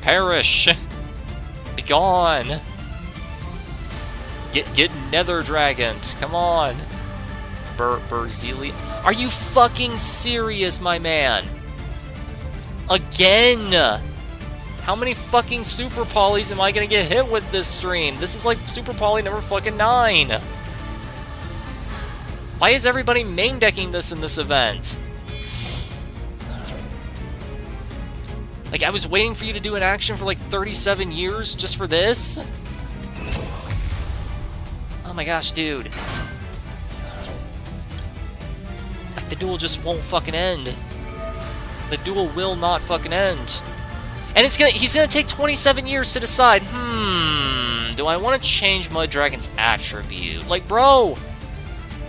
Perish! Be gone! Get nether dragoned! Come on! Berzili? Are you fucking serious, my man? Again! How many fucking Super Polys am I gonna get hit with this stream? This is like Super Poly number fucking 9. Why is everybody main decking this in this event? Like, I was waiting for you to do an action for like 37 years just for this? Oh my gosh, dude. Like, the duel just won't fucking end. The duel will not fucking end. And he's gonna take 27 years to decide, do I want to change Mud Dragon's attribute? Like, bro,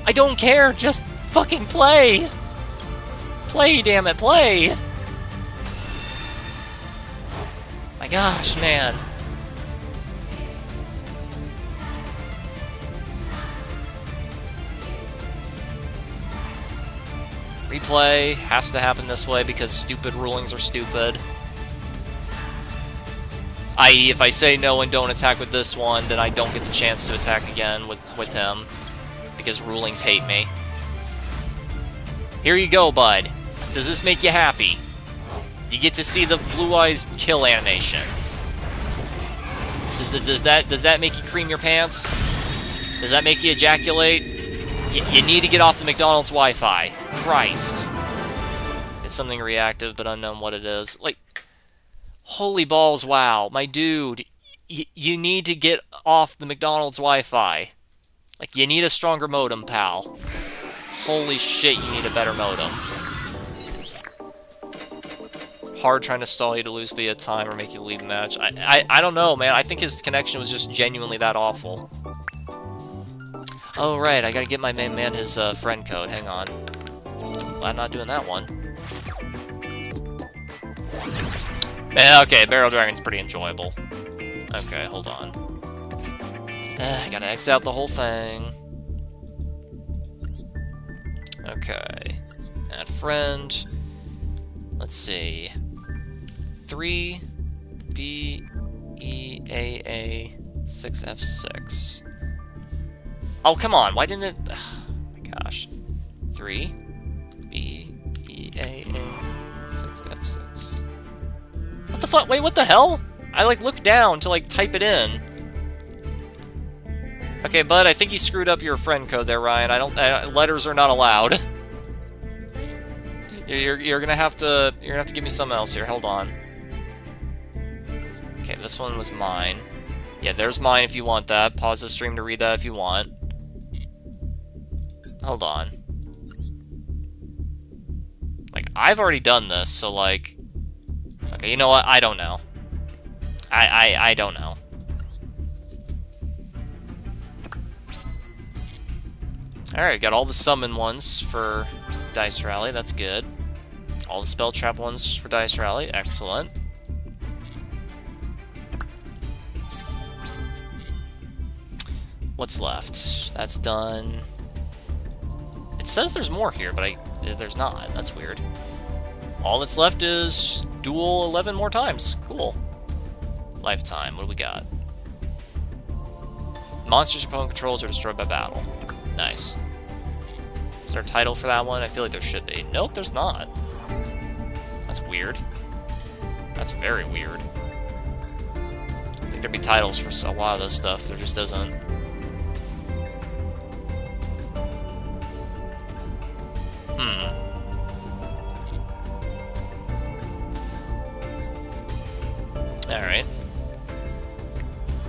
I don't care, just fucking play! Play, damn it, play! My gosh, man. Replay has to happen this way because stupid rulings are stupid. I.e., if I say no and don't attack with this one, then I don't get the chance to attack again with him, because rulings hate me. Here you go, bud. Does this make you happy? You get to see the blue eyes kill animation. Does that make you cream your pants? Does that make you ejaculate? You need to get off the McDonald's Wi-Fi. Christ. It's something reactive, but unknown what it is. Like, holy balls, wow. My dude, you need to get off the McDonald's Wi-Fi. Like, you need a stronger modem, pal. Holy shit, you need a better modem. Hard trying to stall you to lose via time or make you leave the match. I don't know, man. I think his connection was just genuinely that awful. Oh, right. I gotta get my main man his friend code. Hang on. I'm not doing that one. Okay, Barrel Dragon's pretty enjoyable. Okay, hold on. I gotta X out the whole thing. Okay. Add friend. Let's see. 3 B E A A 6F6. Oh, come on. Why didn't it... Oh, my gosh. 3 B E A A 6F6. What the fuck? Wait, what the hell? I, like, looked down to, like, type it in. Okay, bud, I think you screwed up your friend code there, Ryan. I don't... letters are not allowed. You're gonna have to... You're gonna have to give me something else here. Hold on. Okay, this one was mine. Yeah, there's mine if you want that. Pause the stream to read that if you want. Hold on. Like, I've already done this, so, like... Okay, you know what? I don't know. I don't know. Alright, got all the summon ones for Dice Rally. That's good. All the spell trap ones for Dice Rally. Excellent. What's left? That's done. It says there's more here, but There's not. That's weird. All that's left is duel 11 more times. Cool. Lifetime. What do we got? Monsters your opponent controls are destroyed by battle. Nice. Is there a title for that one? I feel like there should be. Nope, there's not. That's weird. That's very weird. I think there'd be titles for a lot of this stuff. There just isn't. Alright.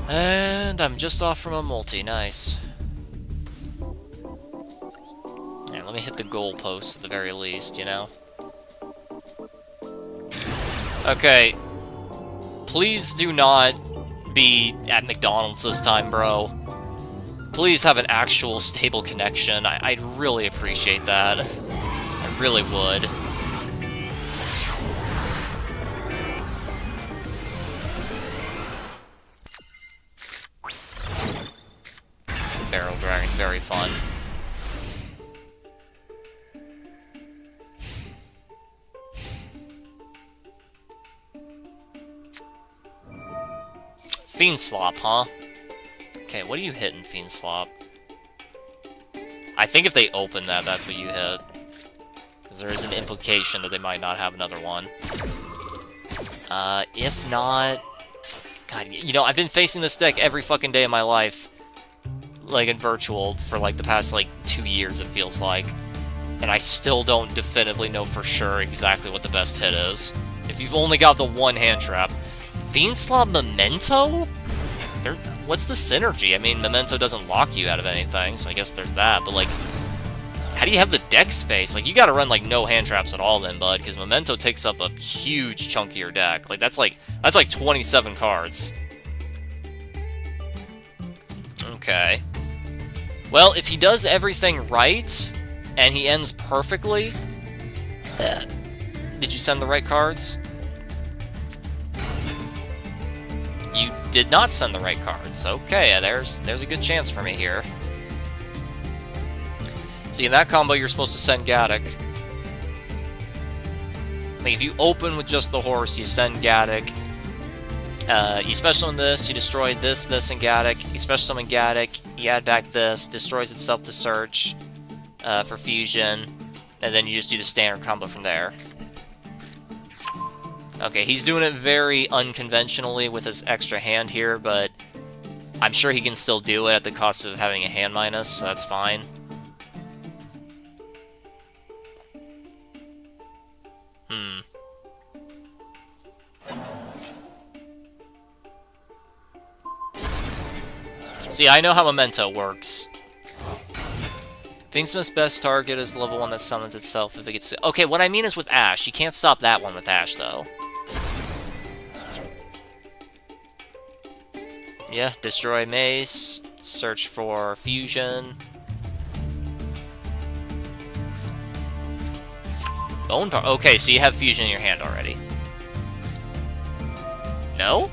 And I'm just off from a multi. Nice. Alright, let me hit the goalpost at the very least, you know? Okay. Please do not be at McDonald's this time, bro. Please have an actual stable connection. I'd really appreciate that. I really would. Barrel dragging, very fun. Fiend Slop, huh? Okay, what are you hitting, Fiend Slop? I think if they open that, that's what you hit. Because there is an implication that they might not have another one. If not... God, you know, I've been facing this deck every fucking day of my life. Like, in Virtual, for, like, the past, like, 2 years, it feels like. And I still don't definitively know for sure exactly what the best hit is. If you've only got the one hand trap. Fiend Slop Memento? What's the synergy? I mean, Memento doesn't lock you out of anything, so I guess there's that, but, like, how do you have the deck space? Like, you gotta run, like, no hand traps at all then, bud, because Memento takes up a huge chunk of your deck. Like, that's like 27 cards. Okay. Well, if he does everything right, and he ends perfectly... Did you send the right cards? You did not send the right cards. Okay, there's a good chance for me here. See, in that combo, you're supposed to send Gaddock. Like, if you open with just the horse, you send Gaddock. You special summon this, you destroy this, and Gaddock. You special summon Gaddock, you add back this, destroys itself to search for fusion, and then you just do the standard combo from there. Okay, he's doing it very unconventionally with his extra hand here, but I'm sure he can still do it at the cost of having a hand minus, so that's fine. See, I know how Memento works. Fiendsmith's best target is the level 1 that summons itself if it gets... Okay, what I mean is with Ash. You can't stop that one with Ash, though. Yeah, destroy Mace, search for fusion. Bone power. Okay, so you have fusion in your hand already. No?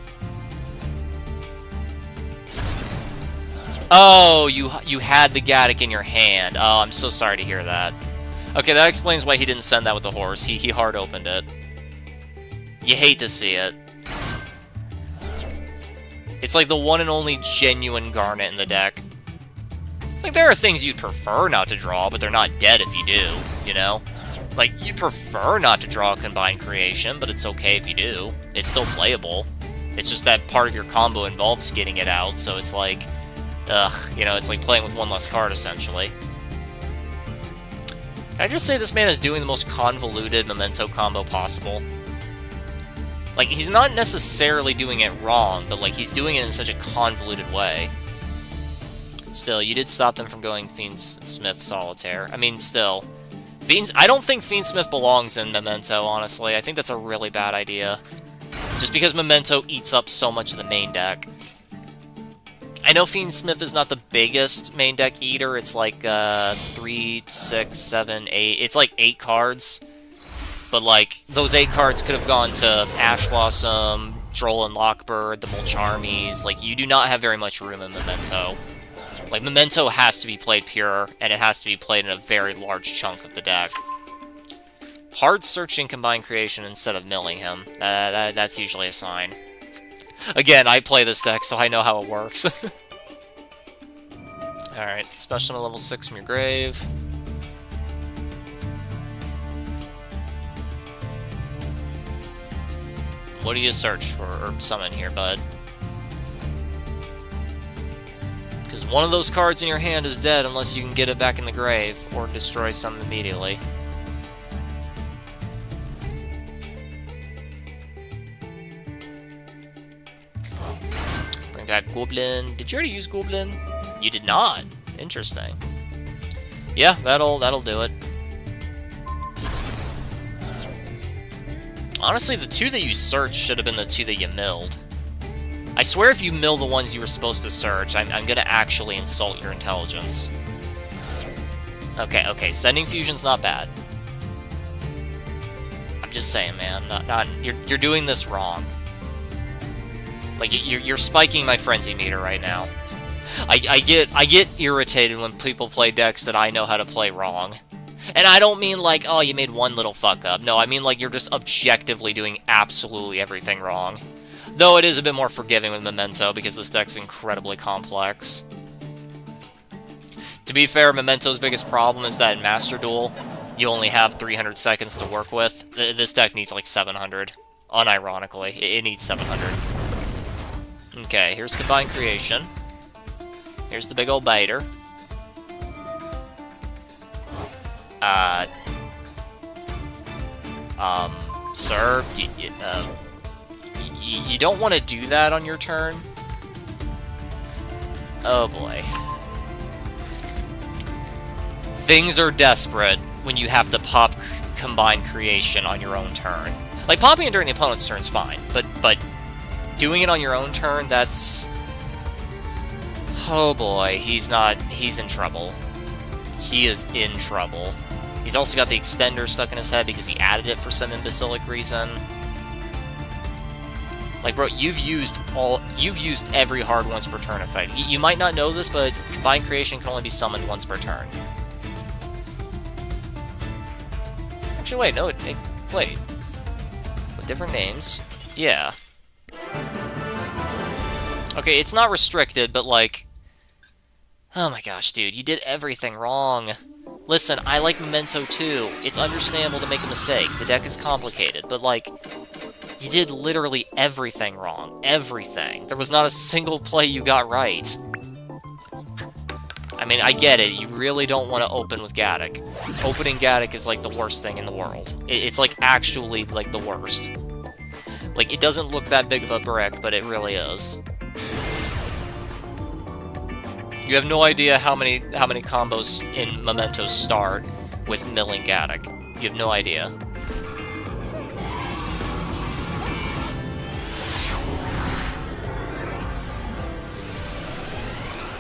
Oh, you had the Gaddock in your hand. Oh, I'm so sorry to hear that. Okay, that explains why he didn't send that with the horse. He hard opened it. You hate to see it. It's like the one and only genuine Garnet in the deck. Like, there are things you'd prefer not to draw, but they're not dead if you do, you know? Like, you prefer not to draw a Combined Creation, but it's okay if you do. It's still playable. It's just that part of your combo involves getting it out, so it's like... Ugh, you know, it's like playing with one less card, essentially. Can I just say this man is doing the most convoluted Memento combo possible? Like, he's not necessarily doing it wrong, but, like, he's doing it in such a convoluted way. Still, you did stop them from going Fiendsmith Solitaire. I mean, still. I don't think Fiendsmith belongs in Memento, honestly. I think that's a really bad idea. Just because Memento eats up so much of the main deck. I know Fiendsmith is not the biggest main deck eater. It's like 3, 6, 7, 8. It's like 8 cards. But, like, those 8 cards could have gone to Ash Blossom, Droll and Lockbird, the Mulcharmies. Like, you do not have very much room in Memento. Like, Memento has to be played pure, and it has to be played in a very large chunk of the deck. Hard searching combined creation instead of milling him. That's usually a sign. Again, I play this deck, so I know how it works. Alright, special summon level 6 from your grave. What do you search for, or summon here, bud? Because one of those cards in your hand is dead unless you can get it back in the grave, or destroy some immediately. Bring back Goblin. Did you already use Goblin? You did not. Interesting. Yeah, that'll do it. Honestly, the two that you searched should have been the two that you milled. I swear if you mill the ones you were supposed to search, I'm gonna actually insult your intelligence. Okay, sending fusion's not bad. I'm just saying, man, you're doing this wrong. Like, you're spiking my frenzy meter right now. I get irritated when people play decks that I know how to play wrong. And I don't mean like, oh, you made one little fuck up. No, I mean like you're just objectively doing absolutely everything wrong. Though it is a bit more forgiving with Memento because this deck's incredibly complex. To be fair, Memento's biggest problem is that in Master Duel, you only have 300 seconds to work with. This deck needs like 700. Unironically, it needs 700. Okay, here's Combined Creation. Here's the big old baiter. Sir, you don't want to do that on your turn? Oh boy. Things are desperate when you have to pop Combined Creation on your own turn. Like, popping it during the opponent's turn is fine, but doing it on your own turn, that's... Oh boy, he's in trouble. He is in trouble. He's also got the extender stuck in his head because he added it for some imbecilic reason. Like, bro, you've used every hard once per turn effect. You might not know this, but Combined Creation can only be summoned once per turn. Actually, wait, no, wait. With different names? Yeah. Okay, it's not restricted, but like... Oh my gosh, dude, you did everything wrong. Listen, I like Memento too. It's understandable to make a mistake. The deck is complicated, but like... You did literally everything wrong. Everything. There was not a single play you got right. I mean, I get it. You really don't want to open with Gaddock. Opening Gaddock is like the worst thing in the world. It's like actually like the worst. Like, it doesn't look that big of a brick, but it really is. You have no idea how many combos in Memento start with milling Gaddock. You have no idea.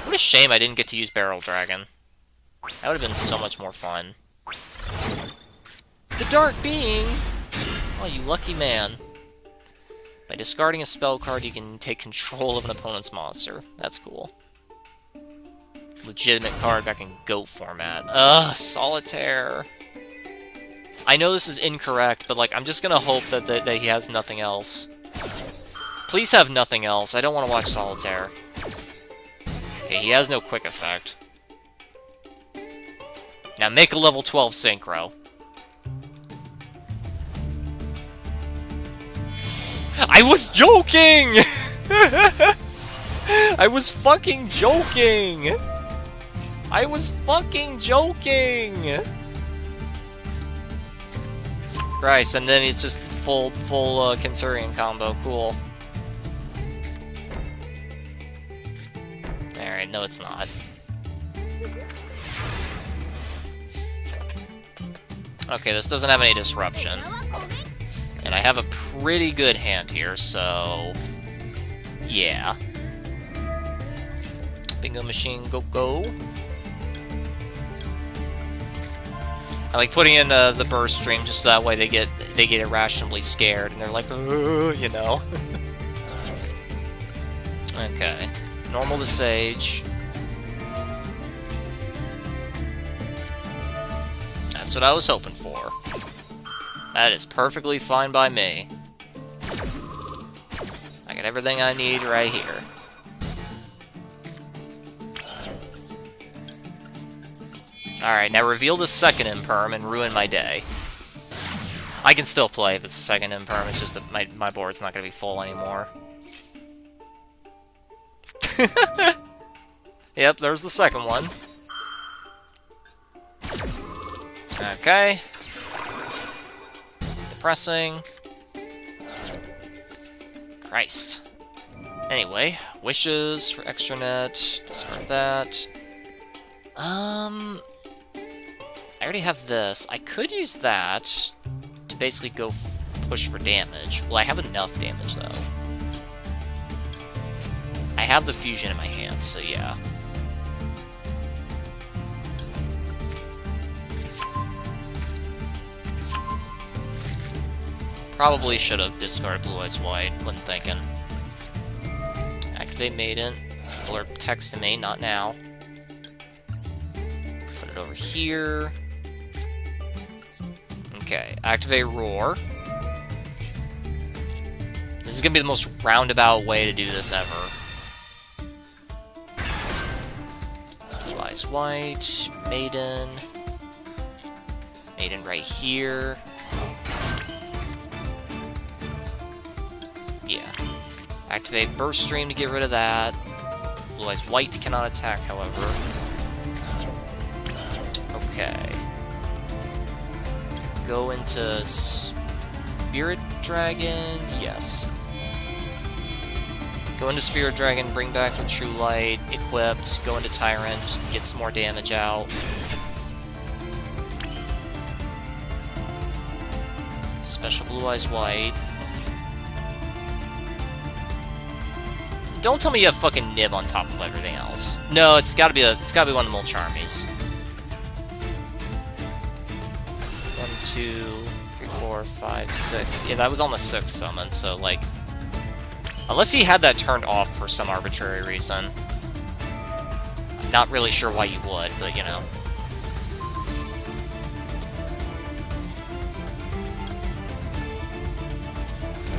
What a shame I didn't get to use Barrel Dragon. That would have been so much more fun. The Dark Being! Oh, you lucky man. By discarding a spell card, you can take control of an opponent's monster. That's cool. Legitimate card back in GOAT format. Ugh, Solitaire. I know this is incorrect, but like, I'm just gonna hope that he has nothing else. Please have nothing else. I don't want to watch Solitaire. Okay, he has no quick effect. Now make a level 12 Synchro. I was joking! I was fucking joking! I was fucking joking! Christ, and then it's just full Kenturian combo. Cool. Alright, no it's not. Okay, this doesn't have any disruption. And I have a pretty good hand here, so... Yeah. Bingo machine, go. I like putting in the burst stream just so that way they get irrationally scared and they're like, you know. Okay. Normal to Sage. That's what I was hoping for. That is perfectly fine by me. I got everything I need right here. Alright, now reveal the second Imperm and ruin my day. I can still play if it's the second Imperm, it's just that my board's not going to be full anymore. Yep, there's the second one. Okay. Depressing. Christ. Anyway, wishes for extranet. Discard that. I already have this. I could use that to basically go push for damage. Well, I have enough damage, though. I have the fusion in my hand, so yeah. Probably should have discarded Blue Eyes White when thinking. Activate Maiden. People are texting me, not now. Put it over here. Okay, activate Roar. This is gonna be the most roundabout way to do this ever. Blue Eyes White, Maiden. Maiden right here. Yeah. Activate Burst Stream to get rid of that. Blue Eyes White cannot attack, however. Okay. Go into Spirit Dragon. Yes. Go into Spirit Dragon, bring back the True Light, equipped, go into Tyrant, get some more damage out. Special Blue Eyes White. Don't tell me you have fucking Nib on top of everything else. No, it's gotta be one of the Molcharmies. 1, 2, 3, 4, 5, 6. Yeah, that was on the 6th summon, so like, unless he had that turned off for some arbitrary reason. I'm not really sure why you would, but you know.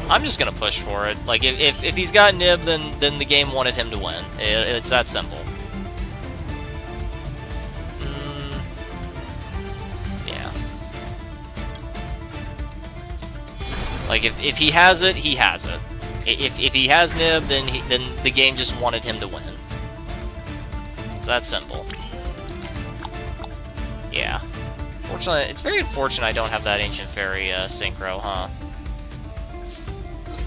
I'm just gonna push for it. Like, if he's got Nib, then the game wanted him to win. It's that simple. Yeah. Like, if he has it, he has it. If he has Nib, then the game just wanted him to win. It's that simple. Yeah. Fortunately, it's very unfortunate I don't have that Ancient Fairy synchro, huh?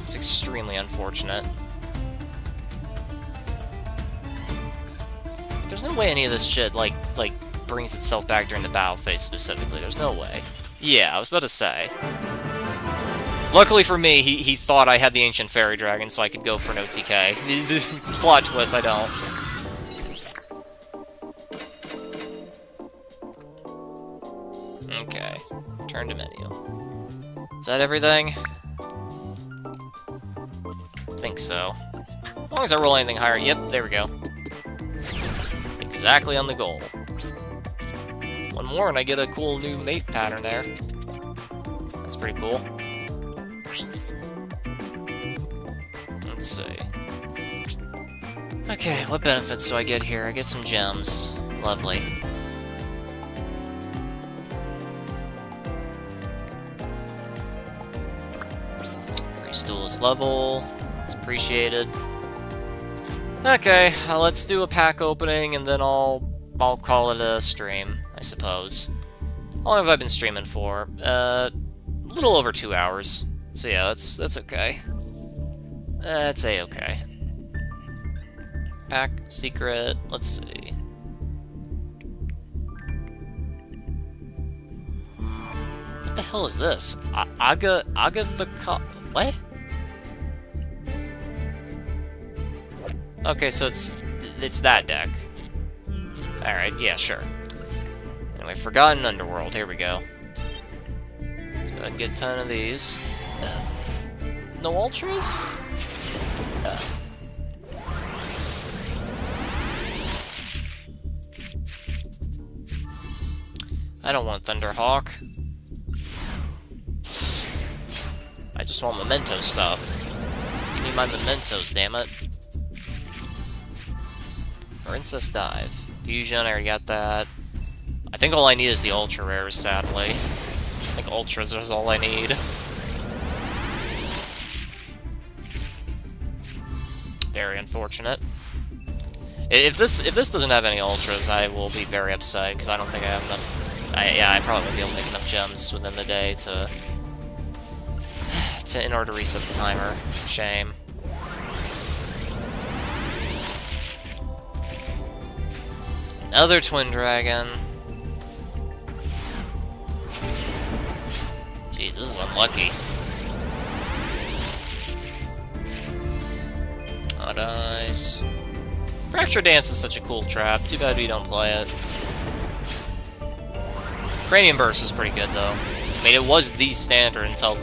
It's extremely unfortunate. There's no way any of this shit, like brings itself back during the battle phase specifically. There's no way. Yeah, I was about to say. Luckily for me, he thought I had the Ancient Fairy Dragon, so I could go for an OTK. Plot twist, I don't. Okay. Turn to menu. Is that everything? I think so. As long as I roll anything higher. Yep, there we go. Exactly on the goal. One more and I get a cool new mate pattern there. That's pretty cool. Let's see. Okay, what benefits do I get here? I get some gems. Lovely. Increase duelist level. It's appreciated. Okay, let's do a pack opening and then I'll call it a stream, I suppose. How long have I been streaming for? A little over 2 hours. So yeah, that's okay. That's a-okay. Pack, secret, let's see. What the hell is this? Agatha, what? Okay, so it's that deck. Alright, yeah, sure. Anyway, Forgotten Underworld, here we go. Let's go ahead and get a ton of these. No ultras? I don't want Thunderhawk. just want memento stuff. Give me my mementos, damn it. Princess Dive. Fusion, I already got that. I think all I need is the ultra rares, sadly. I think ultras is all I need. Very unfortunate. If this doesn't have any ultras, I will be very upset because I don't think I have enough. Yeah, I probably won't be able to make enough gems within the day in order to reset the timer. Shame. Another Twin Dragon. Jeez, this is unlucky. Hot Ice. Fracture Dance is such a cool trap. Too bad we don't play it. Cranium Burst is pretty good, though. I mean, it was the standard until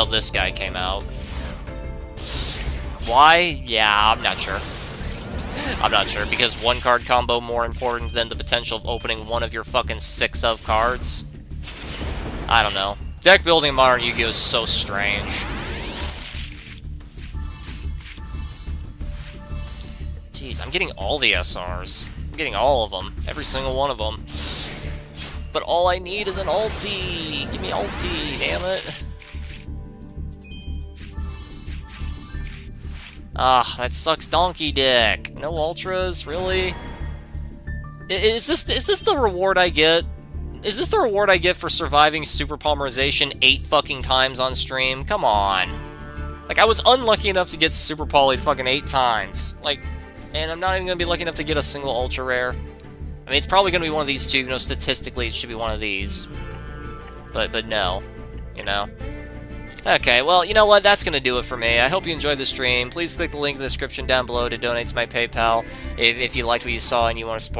this guy came out. Why? Yeah, I'm not sure. I'm not sure, because one card combo more important than the potential of opening one of your fucking 6 of cards? I don't know. Deck building in Modern Yu-Gi-Oh! Is so strange. Jeez, I'm getting all the SRs. I'm getting all of them. Every single one of them. But all I need is an ulti! Give me ulti, damn it. Ah, that sucks donkey dick. No ultras, really? Is this the reward I get? Is this the reward I get for surviving Super Polymerization 8 fucking times on stream? Come on. Like, I was unlucky enough to get Super Poly'd fucking 8 times. Like, and I'm not even gonna be lucky enough to get a single ultra rare. I mean, it's probably gonna be one of these two, you know, statistically it should be one of these. But no, you know. Okay, well, you know what? That's going to do it for me. I hope you enjoyed the stream. Please click the link in the description down below to donate to my PayPal if you liked what you saw and you want to support